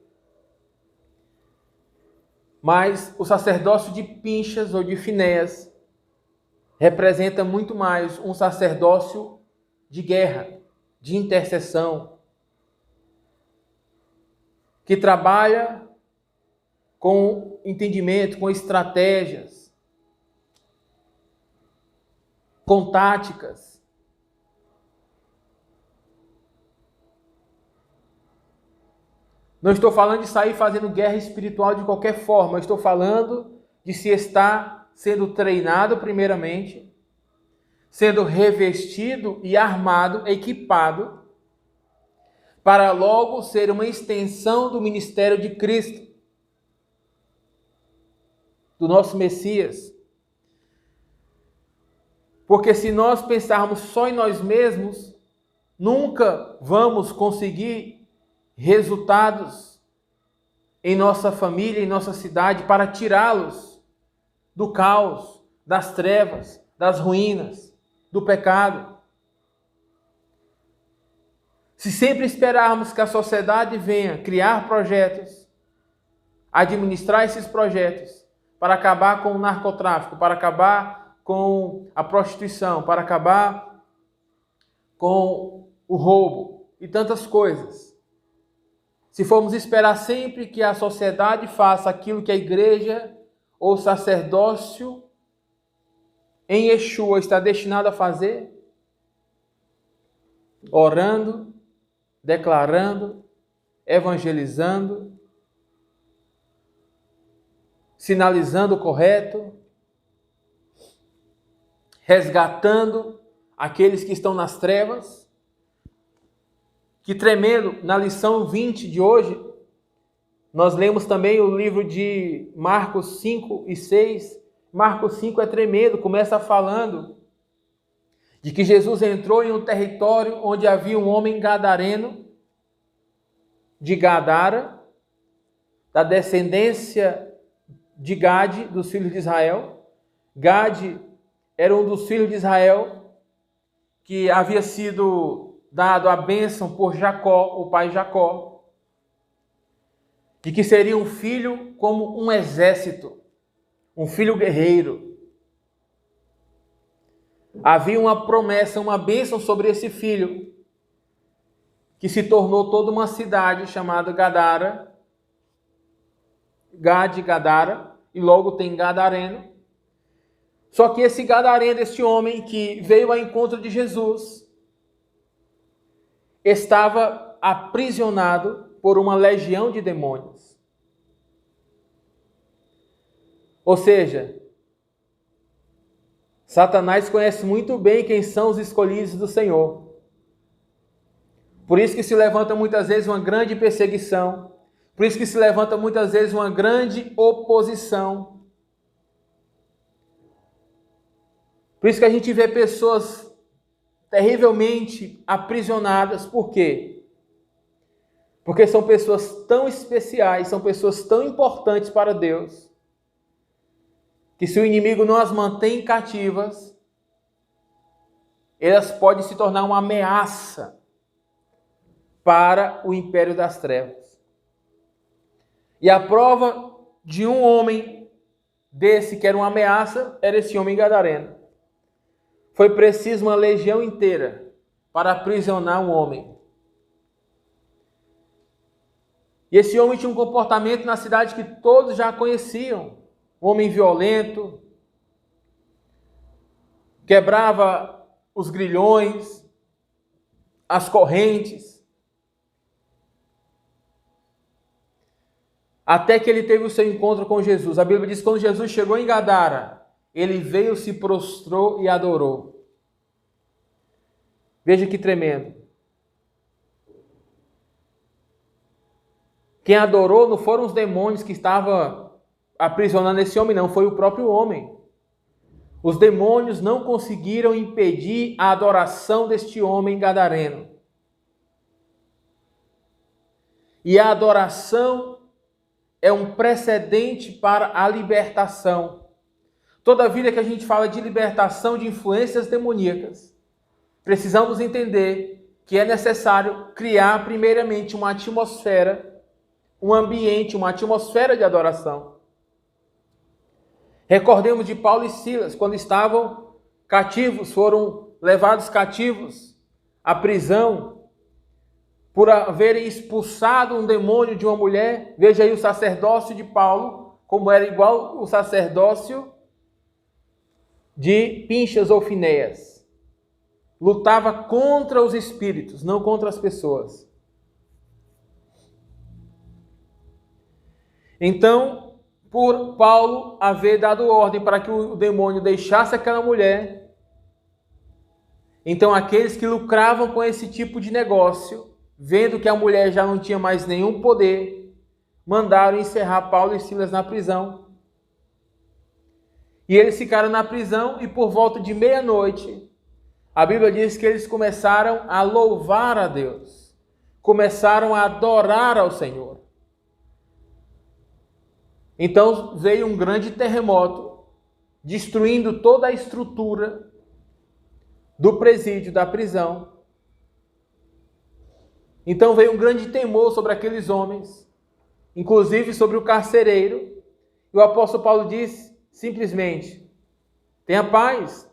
Mas o sacerdócio de Pinchas ou de Finéias representa muito mais um sacerdócio de guerra, de intercessão, que trabalha com entendimento, com estratégias, com táticas. Não estou falando de sair fazendo guerra espiritual de qualquer forma, estou falando de se estar sendo treinado primeiramente, sendo revestido e armado, equipado, para logo ser uma extensão do ministério de Cristo, do nosso Messias. Porque se nós pensarmos só em nós mesmos, nunca vamos conseguir resultados em nossa família, em nossa cidade, para tirá-los do caos, das trevas, das ruínas, do pecado. Se sempre esperarmos que a sociedade venha criar projetos, administrar esses projetos, para acabar com o narcotráfico, para acabar com a prostituição, para acabar com o roubo e tantas coisas. Se formos esperar sempre que a sociedade faça aquilo que a igreja ou o sacerdócio em Yeshua está destinado a fazer, orando, declarando, evangelizando, sinalizando o correto, resgatando aqueles que estão nas trevas. Que tremendo, na lição 20 de hoje, nós lemos também o livro de Marcos 5 e 6. Marcos 5 é tremendo, começa falando de que Jesus entrou em um território onde havia um homem gadareno, de Gadara, da descendência de Gade, dos filhos de Israel. Gade era um dos filhos de Israel que havia sido dado a bênção por Jacó, o pai Jacó, e que seria um filho como um exército, um filho guerreiro. Havia uma promessa, uma bênção sobre esse filho, que se tornou toda uma cidade chamada Gadara, Gade, Gadara, e logo tem Gadareno. Só que esse Gadareno, este homem que veio ao encontro de Jesus, estava aprisionado por uma legião de demônios. Ou seja, Satanás conhece muito bem quem são os escolhidos do Senhor. Por isso que se levanta muitas vezes uma grande perseguição. Por isso que se levanta muitas vezes uma grande oposição. Por isso que a gente vê pessoas terrivelmente aprisionadas. Por quê? Porque são pessoas tão especiais, são pessoas tão importantes para Deus, que se o inimigo não as mantém cativas, elas podem se tornar uma ameaça para o império das trevas. E a prova de um homem desse que era uma ameaça, era esse homem gadareno. Foi preciso uma legião inteira para aprisionar um homem. E esse homem tinha um comportamento na cidade que todos já conheciam. Um homem violento, quebrava os grilhões, as correntes, até que ele teve o seu encontro com Jesus. A Bíblia diz que quando Jesus chegou em Gadara, ele veio, se prostrou e adorou. Veja que tremendo. Quem adorou não foram os demônios que estavam aprisionando esse homem, não, foi o próprio homem. Os demônios não conseguiram impedir a adoração deste homem gadareno. E a adoração é um precedente para a libertação. Toda vida que a gente fala de libertação de influências demoníacas, precisamos entender que é necessário criar primeiramente uma atmosfera, um ambiente, uma atmosfera de adoração. Recordemos de Paulo e Silas, quando estavam cativos, foram levados cativos à prisão por haverem expulsado um demônio de uma mulher. Veja aí o sacerdócio de Paulo, como era igual o sacerdócio de Pinchas ou Finéias. Lutava contra os espíritos, não contra as pessoas. Então, por Paulo haver dado ordem para que o demônio deixasse aquela mulher, então aqueles que lucravam com esse tipo de negócio, vendo que a mulher já não tinha mais nenhum poder, mandaram encerrar Paulo e Silas na prisão. E eles ficaram na prisão e por volta de meia-noite, a Bíblia diz que eles começaram a louvar a Deus, começaram a adorar ao Senhor. Então veio um grande terremoto, destruindo toda a estrutura do presídio, da prisão. Então veio um grande temor sobre aqueles homens, inclusive sobre o carcereiro. E o apóstolo Paulo diz simplesmente: tenha paz,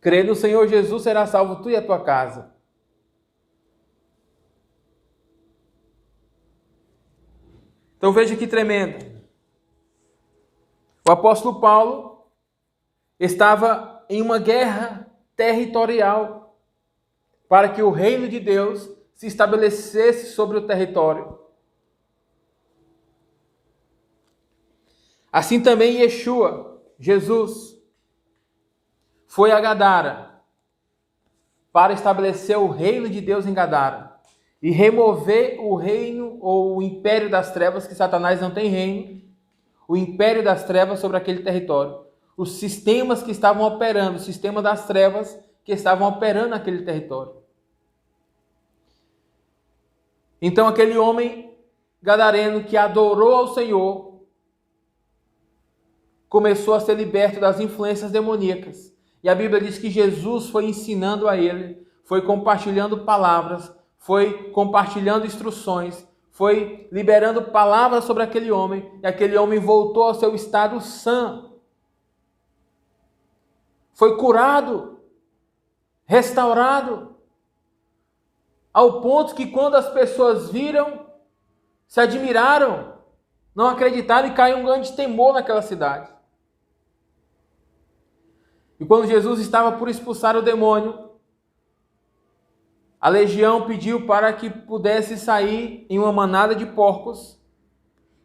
crê no Senhor Jesus, será salvo tu e a tua casa. Então veja que tremendo. O apóstolo Paulo estava em uma guerra territorial para que o reino de Deus se estabelecesse sobre o território. Assim também Yeshua, Jesus, foi a Gadara para estabelecer o reino de Deus em Gadara e remover o reino ou o império das trevas, que Satanás não tem reino, o império das trevas sobre aquele território. Os sistemas que estavam operando, o sistema das trevas que estavam operando naquele território. Então aquele homem gadareno que adorou ao Senhor, começou a ser liberto das influências demoníacas. E a Bíblia diz que Jesus foi ensinando a ele, foi compartilhando palavras, foi compartilhando instruções, foi liberando palavras sobre aquele homem, e aquele homem voltou ao seu estado sã. Foi curado, restaurado, ao ponto que quando as pessoas viram, se admiraram, não acreditaram e caiu um grande temor naquela cidade. E quando Jesus estava por expulsar o demônio, a legião pediu para que pudesse sair em uma manada de porcos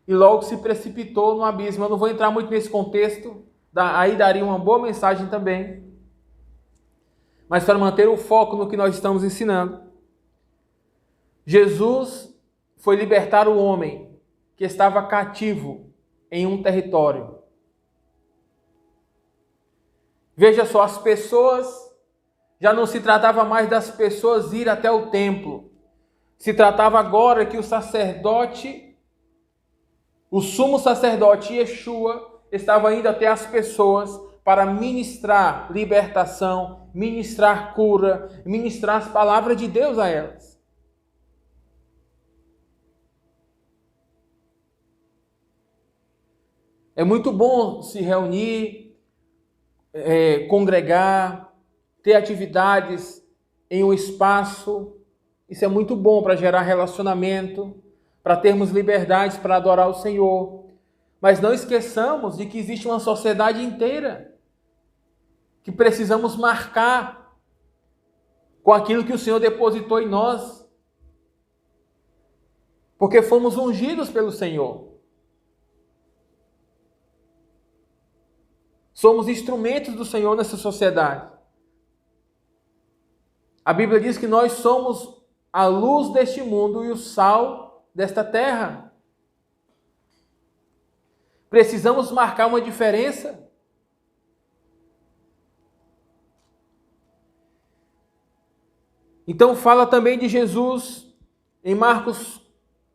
e logo se precipitou no abismo. Eu não vou entrar muito nesse contexto, aí daria uma boa mensagem também. Mas para manter o foco no que nós estamos ensinando, Jesus foi libertar o homem que estava cativo em um território. Veja só, as pessoas, já não se tratava mais das pessoas ir até o templo. Se tratava agora que o sacerdote, o sumo sacerdote Yeshua, estava indo até as pessoas para ministrar libertação, ministrar cura, ministrar as palavras de Deus a elas. É muito bom se reunir, congregar, ter atividades em um espaço. Isso é muito bom para gerar relacionamento, para termos liberdade para adorar o Senhor. Mas não esqueçamos de que existe uma sociedade inteira que precisamos marcar com aquilo que o Senhor depositou em nós, porque fomos ungidos pelo Senhor. Somos instrumentos do Senhor nessa sociedade. A Bíblia diz que nós somos a luz deste mundo e o sal desta terra. Precisamos marcar uma diferença. Então fala também de Jesus, em Marcos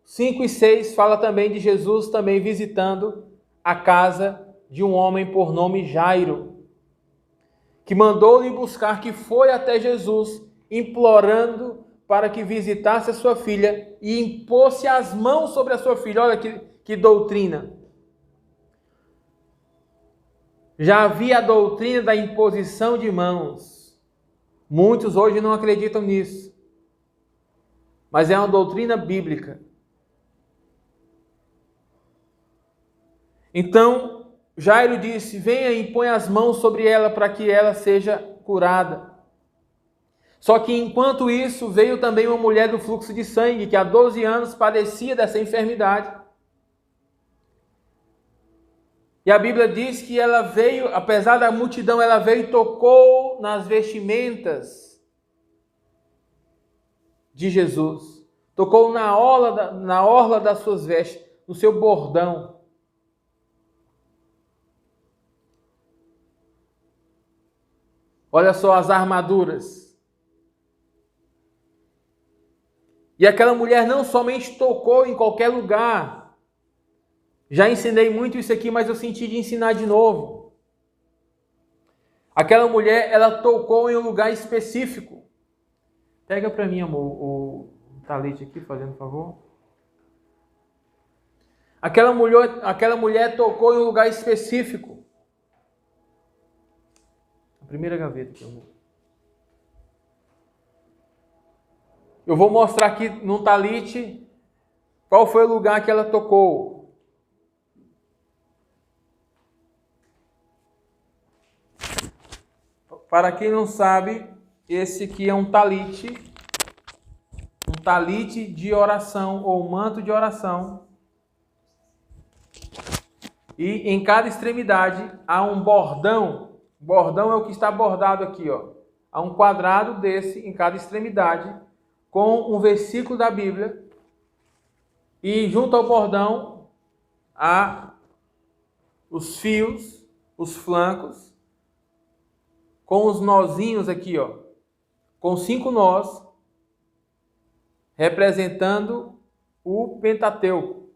5 e 6, fala também de Jesus também visitando a casa de um homem por nome Jairo, que mandou-lhe buscar, que foi até Jesus, implorando para que visitasse a sua filha e impôsse as mãos sobre a sua filha. Olha que doutrina. Já havia a doutrina da imposição de mãos. Muitos hoje não acreditam nisso, mas é uma doutrina bíblica. Então, Jairo disse: venha e põe as mãos sobre ela para que ela seja curada. Só que enquanto isso, veio também uma mulher do fluxo de sangue, que há 12 anos padecia dessa enfermidade. E a Bíblia diz que ela veio, apesar da multidão, ela veio e tocou nas vestimentas de Jesus. Tocou na orla das suas vestes, no seu bordão. Olha só as armaduras. E aquela mulher não somente tocou em qualquer lugar. Já ensinei muito isso aqui, mas eu senti de ensinar de novo. Aquela mulher, ela tocou em um lugar específico. Pega para mim, amor, o talite aqui, fazendo favor. Aquela mulher tocou em um lugar específico. A primeira gaveta aqui, amor. Eu vou mostrar aqui no talite qual foi o lugar que ela tocou. Para quem não sabe, esse aqui é um talite de oração ou manto de oração. E em cada extremidade há um bordão. Bordão é o que está bordado aqui, ó. Há um quadrado desse em cada extremidade, com um versículo da Bíblia, e junto ao bordão há os fios, os flancos, com os nozinhos aqui, ó, com 5 nós, representando o Pentateuco,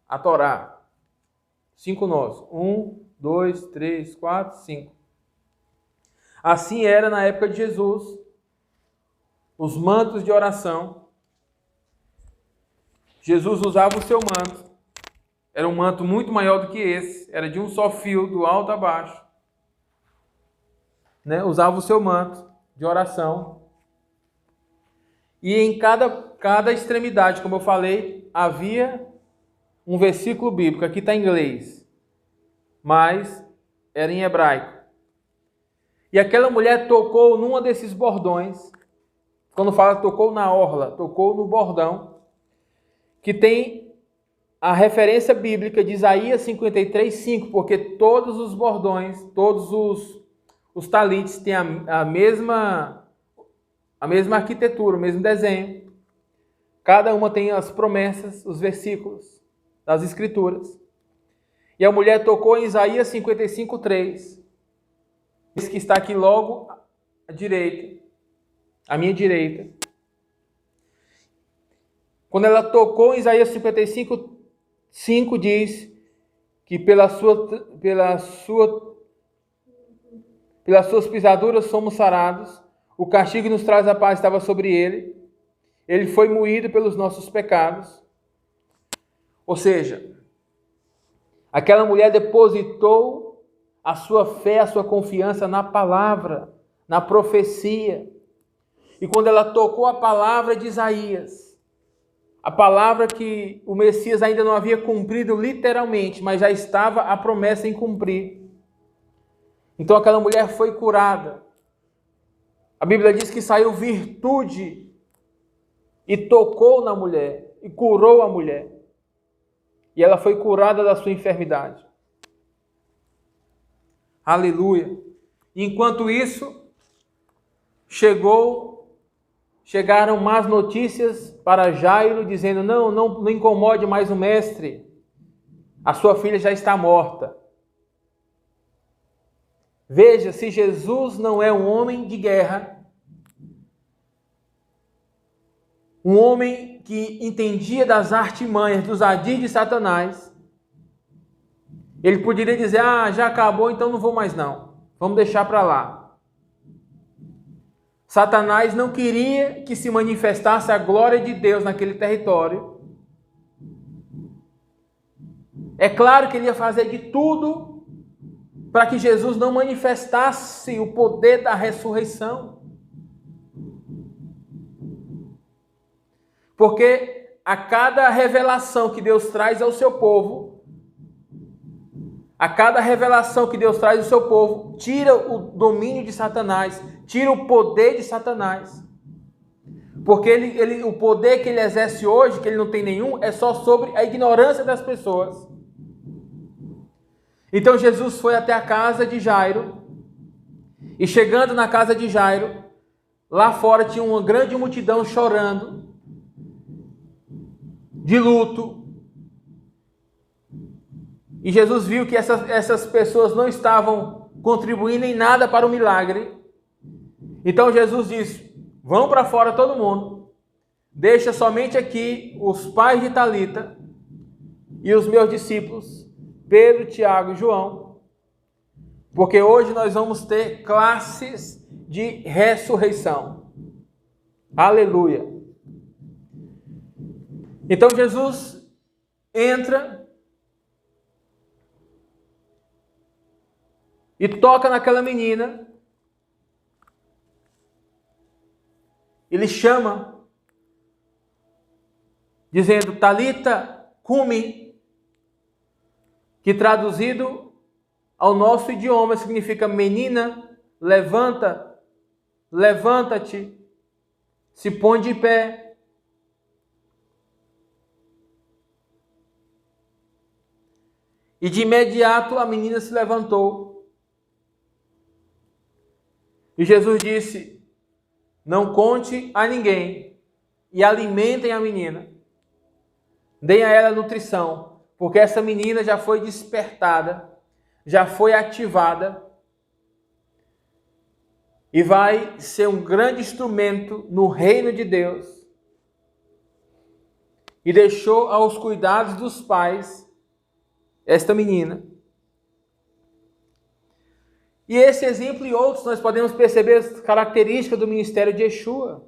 a Torá. 5 nós. 1, 2, 3, 4, 5. Assim era na época de Jesus. Os mantos de oração. Jesus usava o seu manto. Era um manto muito maior do que esse. Era de um só fio, do alto a baixo. Usava o seu manto de oração. E em cada extremidade, como eu falei, havia um versículo bíblico. Aqui está em inglês, mas era em hebraico. E aquela mulher tocou numa desses bordões. Quando fala tocou na orla, tocou no bordão, que tem a referência bíblica de Isaías 53, 5, porque todos os bordões, todos os talites têm a mesma arquitetura, o mesmo desenho. Cada uma tem as promessas, os versículos das Escrituras. E a mulher tocou em Isaías 55, 3. Diz que está aqui logo à direita, à minha direita. Quando ela tocou em Isaías 55, 5, diz que pelas suas pisaduras somos sarados. O castigo que nos traz a paz estava sobre ele. Ele foi moído pelos nossos pecados. Ou seja, aquela mulher depositou a sua fé, a sua confiança na palavra, na profecia. E quando ela tocou a palavra de Isaías, a palavra que o Messias ainda não havia cumprido literalmente, mas já estava a promessa em cumprir. Então aquela mulher foi curada. A Bíblia diz que saiu virtude e tocou na mulher e curou a mulher. E ela foi curada da sua enfermidade. Aleluia. Enquanto isso, chegaram más notícias para Jairo, dizendo, não incomode mais o mestre. A sua filha já está morta. Veja, se Jesus não é um homem de guerra, um homem que entendia das artimanhas, dos ardis de Satanás, ele poderia dizer, já acabou, então não vou mais não. Vamos deixar para lá. Satanás não queria que se manifestasse a glória de Deus naquele território. É claro que ele ia fazer de tudo para que Jesus não manifestasse o poder da ressurreição. Porque a cada revelação que Deus traz ao seu povo, a cada revelação que Deus traz ao seu povo, tira o domínio de Satanás, tira o poder de Satanás. Porque o poder que ele exerce hoje, que ele não tem nenhum, é só sobre a ignorância das pessoas. Então Jesus foi até a casa de Jairo, e chegando na casa de Jairo, lá fora tinha uma grande multidão chorando, de luto. E Jesus viu que essas pessoas não estavam contribuindo em nada para o milagre. Então Jesus disse, vão para fora todo mundo, deixa somente aqui os pais de Talita e os meus discípulos, Pedro, Tiago e João, porque hoje nós vamos ter classes de ressurreição. Aleluia! Então Jesus entra e toca naquela menina. Ele chama, dizendo, Talita cumi, que traduzido ao nosso idioma significa menina, levanta-te, se põe de pé. E de imediato a menina se levantou. E Jesus disse, não conte a ninguém e alimentem a menina. Deem a ela nutrição, porque essa menina já foi despertada, já foi ativada e vai ser um grande instrumento no reino de Deus. E deixou aos cuidados dos pais esta menina. E esse exemplo e outros nós podemos perceber as características do ministério de Yeshua.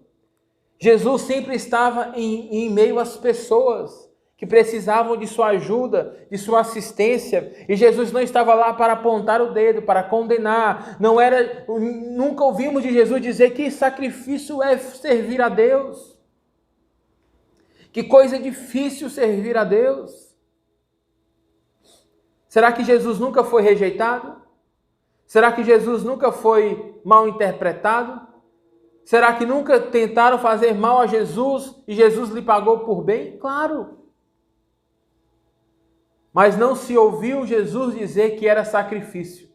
Jesus sempre estava em meio às pessoas que precisavam de sua ajuda, de sua assistência. E Jesus não estava lá para apontar o dedo, para condenar. Nunca ouvimos de Jesus dizer que sacrifício é servir a Deus. Que coisa difícil servir a Deus. Será que Jesus nunca foi rejeitado? Será que Jesus nunca foi mal interpretado? Será que nunca tentaram fazer mal a Jesus e Jesus lhe pagou por bem? Claro. Mas não se ouviu Jesus dizer que era sacrifício.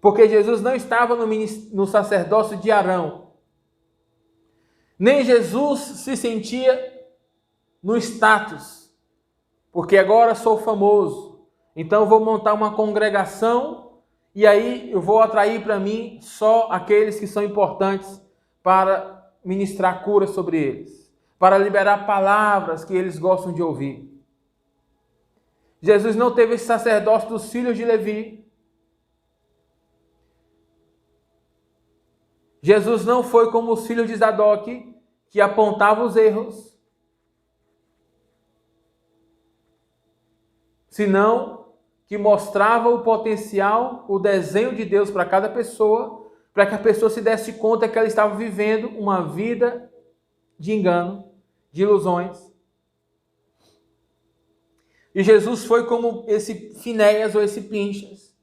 Porque Jesus não estava no sacerdócio de Arão. Nem Jesus se sentia no status. Porque agora sou famoso. Então eu vou montar uma congregação e aí eu vou atrair para mim só aqueles que são importantes para ministrar cura sobre eles, para liberar palavras que eles gostam de ouvir. Jesus não teve esse sacerdócio dos filhos de Levi. Jesus não foi como os filhos de Zadok, que apontavam os erros, senão que mostrava o potencial, o desenho de Deus para cada pessoa, para que a pessoa se desse conta que ela estava vivendo uma vida de engano, de ilusões. E Jesus foi como esse Finéias ou esse Pinchas,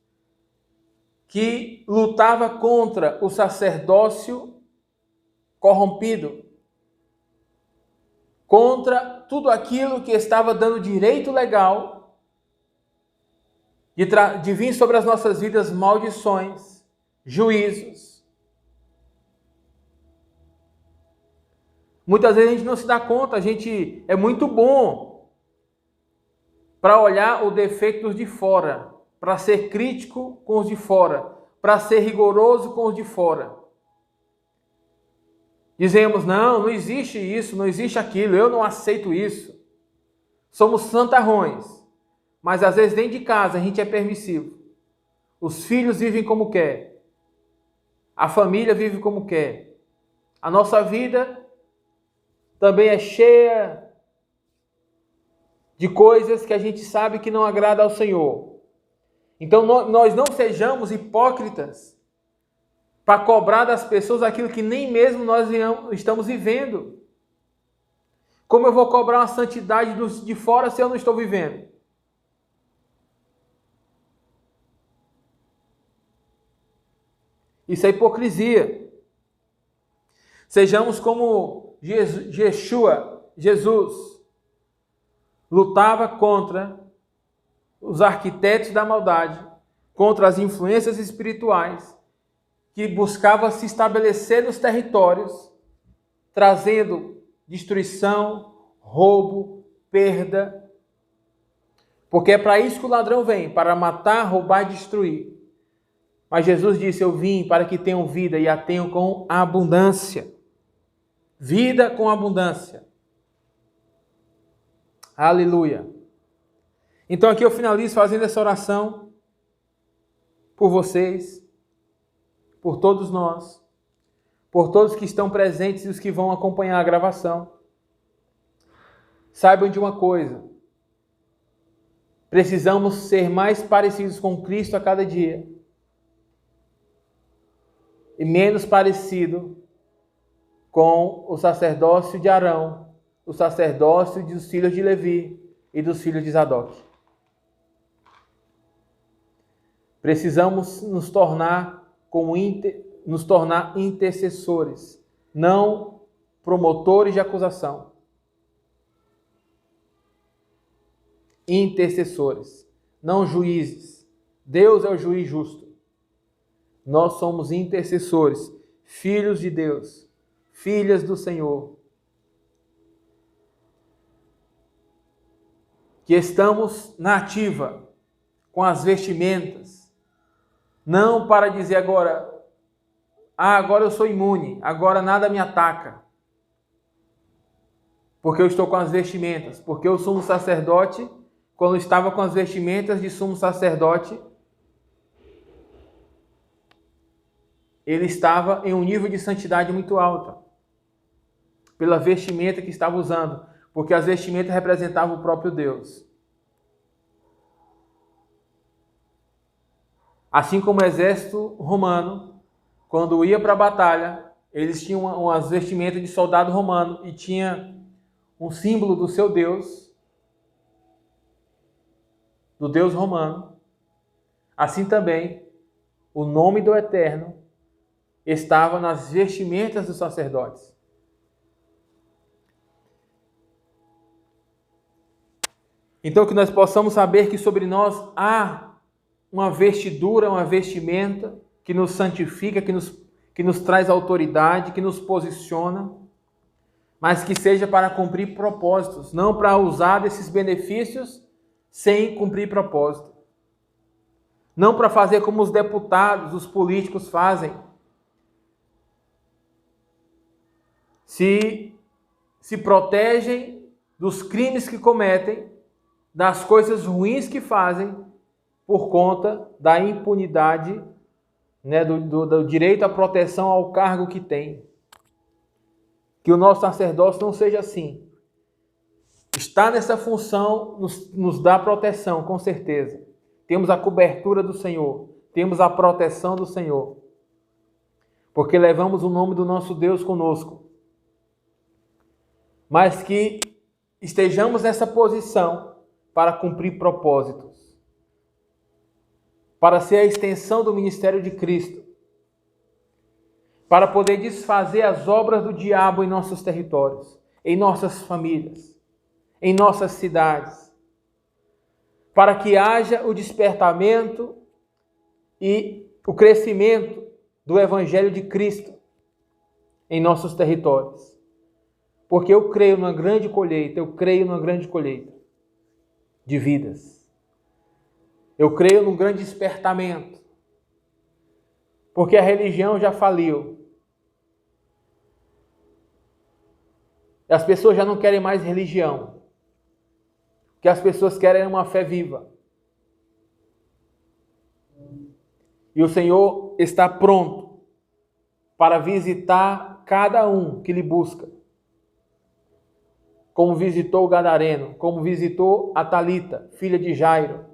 que lutava contra o sacerdócio corrompido, contra tudo aquilo que estava dando direito legal de vir sobre as nossas vidas maldições, juízos. Muitas vezes a gente não se dá conta, a gente é muito bom para olhar o defeito dos de fora, para ser crítico com os de fora, para ser rigoroso com os de fora. Dizemos, não existe isso, não existe aquilo, eu não aceito isso. Somos santarrões. Mas às vezes dentro de casa a gente é permissivo. Os filhos vivem como quer. A família vive como quer. A nossa vida também é cheia de coisas que a gente sabe que não agrada ao Senhor. Então nós não sejamos hipócritas para cobrar das pessoas aquilo que nem mesmo nós estamos vivendo. Como eu vou cobrar uma santidade de fora se eu não estou vivendo? Isso é hipocrisia. Sejamos como Jesus lutava contra os arquitetos da maldade, contra as influências espirituais, que buscavam se estabelecer nos territórios, trazendo destruição, roubo, perda. Porque é para isso que o ladrão vem, para matar, roubar e destruir. Mas Jesus disse, eu vim para que tenham vida e a tenham com abundância. Vida com abundância. Aleluia. Então aqui eu finalizo fazendo essa oração por vocês, por todos nós, por todos que estão presentes e os que vão acompanhar a gravação. Saibam de uma coisa. Precisamos ser mais parecidos com Cristo a cada dia. E menos parecido com o sacerdócio de Arão, o sacerdócio dos filhos de Levi e dos filhos de Zadok. Precisamos nos tornar intercessores, não promotores de acusação. Intercessores, não juízes. Deus é o juiz justo. Nós somos intercessores, filhos de Deus, filhas do Senhor, que estamos na ativa, com as vestimentas, não para dizer agora, agora eu sou imune, agora nada me ataca, porque eu estou com as vestimentas, porque o sumo sacerdote, quando estava com as vestimentas de sumo sacerdote, ele estava em um nível de santidade muito alto, pela vestimenta que estava usando, porque as vestimentas representavam o próprio Deus. Assim como o exército romano, quando ia para a batalha, eles tinham umas vestimentas de soldado romano e tinha um símbolo do seu Deus, do Deus romano. Assim também, o nome do Eterno estava nas vestimentas dos sacerdotes. Então, que nós possamos saber que sobre nós há uma vestidura, uma vestimenta que nos santifica, que nos traz autoridade, que nos posiciona, mas que seja para cumprir propósitos, não para usar desses benefícios sem cumprir propósito. Não para fazer como os deputados, os políticos fazem. Se protegem dos crimes que cometem, das coisas ruins que fazem, por conta da impunidade, né, do direito à proteção ao cargo que tem. Que o nosso sacerdócio não seja assim. Está nessa função, nos dá proteção, com certeza. Temos a cobertura do Senhor, temos a proteção do Senhor, porque levamos o nome do nosso Deus conosco. Mas que estejamos nessa posição para cumprir propósitos, para ser a extensão do ministério de Cristo, para poder desfazer as obras do diabo em nossos territórios, em nossas famílias, em nossas cidades, para que haja o despertamento e o crescimento do Evangelho de Cristo em nossos territórios. Porque eu creio numa grande colheita, de vidas. Eu creio num grande despertamento, porque a religião já faliu. As pessoas já não querem mais religião. O que as pessoas querem é uma fé viva. E o Senhor está pronto para visitar cada um que lhe busca. Como visitou o Gadareno, como visitou a Talita, filha de Jairo.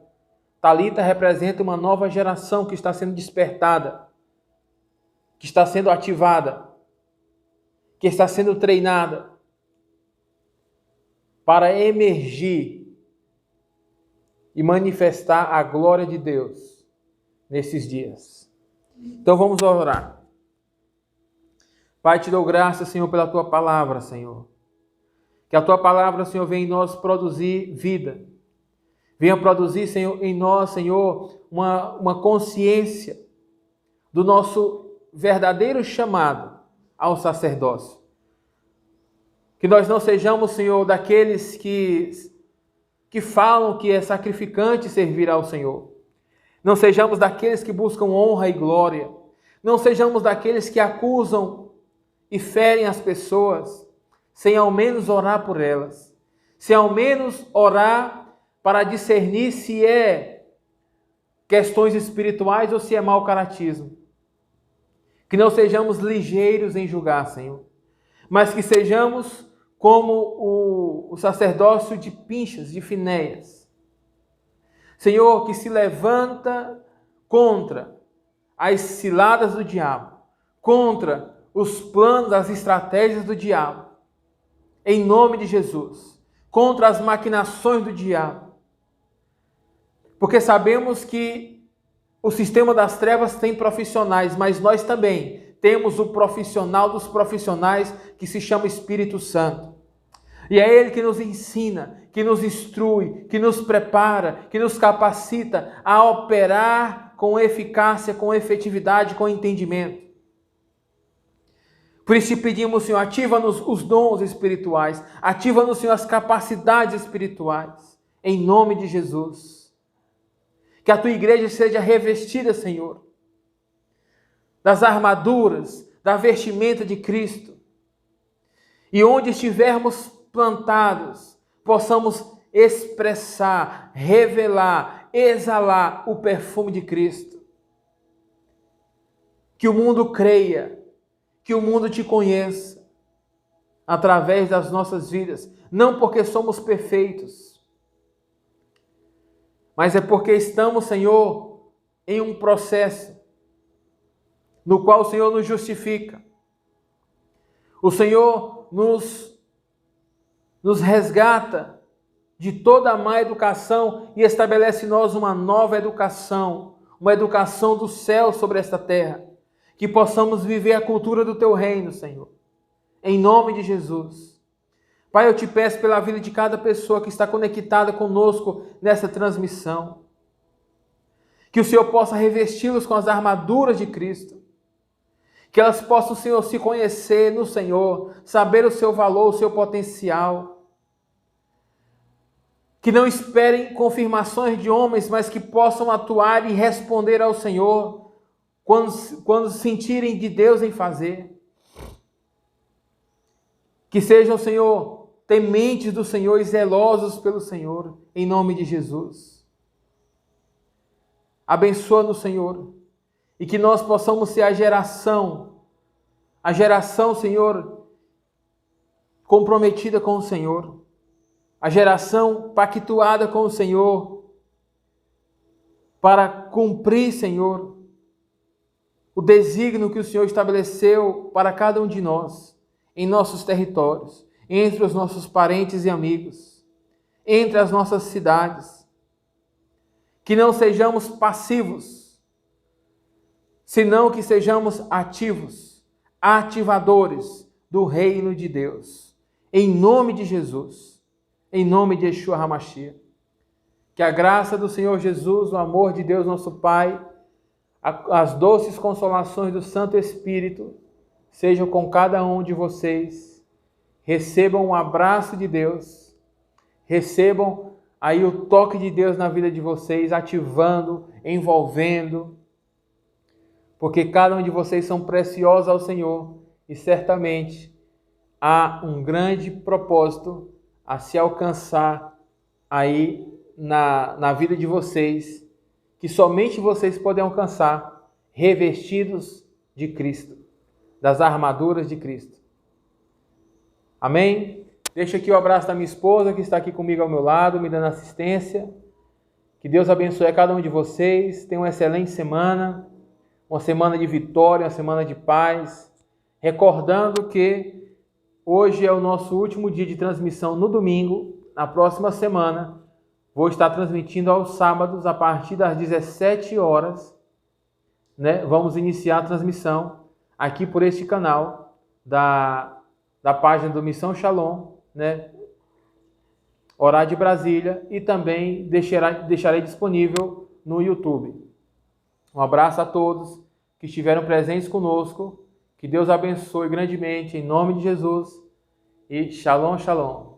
Talita representa uma nova geração que está sendo despertada, que está sendo ativada, que está sendo treinada para emergir e manifestar a glória de Deus nesses dias. Então vamos orar. Pai, te dou graças, Senhor, pela tua palavra, Senhor. Que a tua palavra, Senhor, venha em nós produzir vida. Venha produzir, Senhor, em nós, Senhor, uma consciência do nosso verdadeiro chamado ao sacerdócio. Que nós não sejamos, Senhor, daqueles que falam que é sacrificante servir ao Senhor. Não sejamos daqueles que buscam honra e glória. Não sejamos daqueles que acusam e ferem as pessoas, sem ao menos orar por elas. Sem ao menos orar para discernir se é questões espirituais ou se é mau caratismo. Que não sejamos ligeiros em julgar, Senhor, mas que sejamos como o sacerdócio de Pinchas, de Finéias. Senhor, que se levanta contra as ciladas do diabo, contra os planos, as estratégias do diabo, em nome de Jesus, contra as maquinações do diabo. Porque sabemos que o sistema das trevas tem profissionais, mas nós também temos o profissional dos profissionais que se chama Espírito Santo. E é Ele que nos ensina, que nos instrui, que nos prepara, que nos capacita a operar com eficácia, com efetividade, com entendimento. Por isso te pedimos, Senhor, ativa-nos os dons espirituais, ativa-nos, Senhor, as capacidades espirituais, em nome de Jesus. Que a tua igreja seja revestida, Senhor, das armaduras, da vestimenta de Cristo. E onde estivermos plantados, possamos expressar, revelar, exalar o perfume de Cristo. que o mundo creia, que o mundo te conheça através das nossas vidas, não porque somos perfeitos, mas é porque estamos, Senhor, em um processo no qual o Senhor nos justifica. O Senhor nos resgata de toda a má educação e estabelece em nós uma nova educação, uma educação do céu sobre esta terra, que possamos viver a cultura do Teu reino, Senhor, em nome de Jesus. Pai, eu te peço pela vida de cada pessoa que está conectada conosco nessa transmissão, que o Senhor possa revesti-los com as armaduras de Cristo, que elas possam, Senhor, se conhecer no Senhor, saber o seu valor, o seu potencial, que não esperem confirmações de homens, mas que possam atuar e responder ao Senhor quando sentirem de Deus em fazer. Que sejam, Senhor, tementes do Senhor e zelosos pelo Senhor, em nome de Jesus. Abençoa-nos, Senhor, e que nós possamos ser a geração, Senhor, comprometida com o Senhor, a geração pactuada com o Senhor, para cumprir, Senhor, o desígnio que o Senhor estabeleceu para cada um de nós, em nossos territórios, entre os nossos parentes e amigos, entre as nossas cidades. Que não sejamos passivos, senão que sejamos ativos, ativadores do reino de Deus. Em nome de Jesus, em nome de Yeshua HaMashiach. Que a graça do Senhor Jesus, o amor de Deus nosso Pai, as doces consolações do Santo Espírito sejam com cada um de vocês. Recebam um abraço de Deus, recebam aí o toque de Deus na vida de vocês, ativando, envolvendo, porque cada um de vocês são preciosos ao Senhor e certamente há um grande propósito a se alcançar aí na vida de vocês, que somente vocês podem alcançar, revestidos de Cristo, das armaduras de Cristo. Amém? Deixo aqui o abraço da minha esposa, que está aqui comigo ao meu lado, me dando assistência. Que Deus abençoe a cada um de vocês. Tenham uma excelente semana, uma semana de vitória, uma semana de paz. Recordando que hoje é o nosso último dia de transmissão no domingo. Na próxima semana, vou estar transmitindo aos sábados, a partir das 17 horas. Né? Vamos iniciar a transmissão aqui por este canal da página do Missão Shalom, né? Horário de Brasília, e também deixarei disponível no YouTube. Um abraço a todos que estiveram presentes conosco. Que Deus abençoe grandemente, em nome de Jesus. E Shalom, Shalom.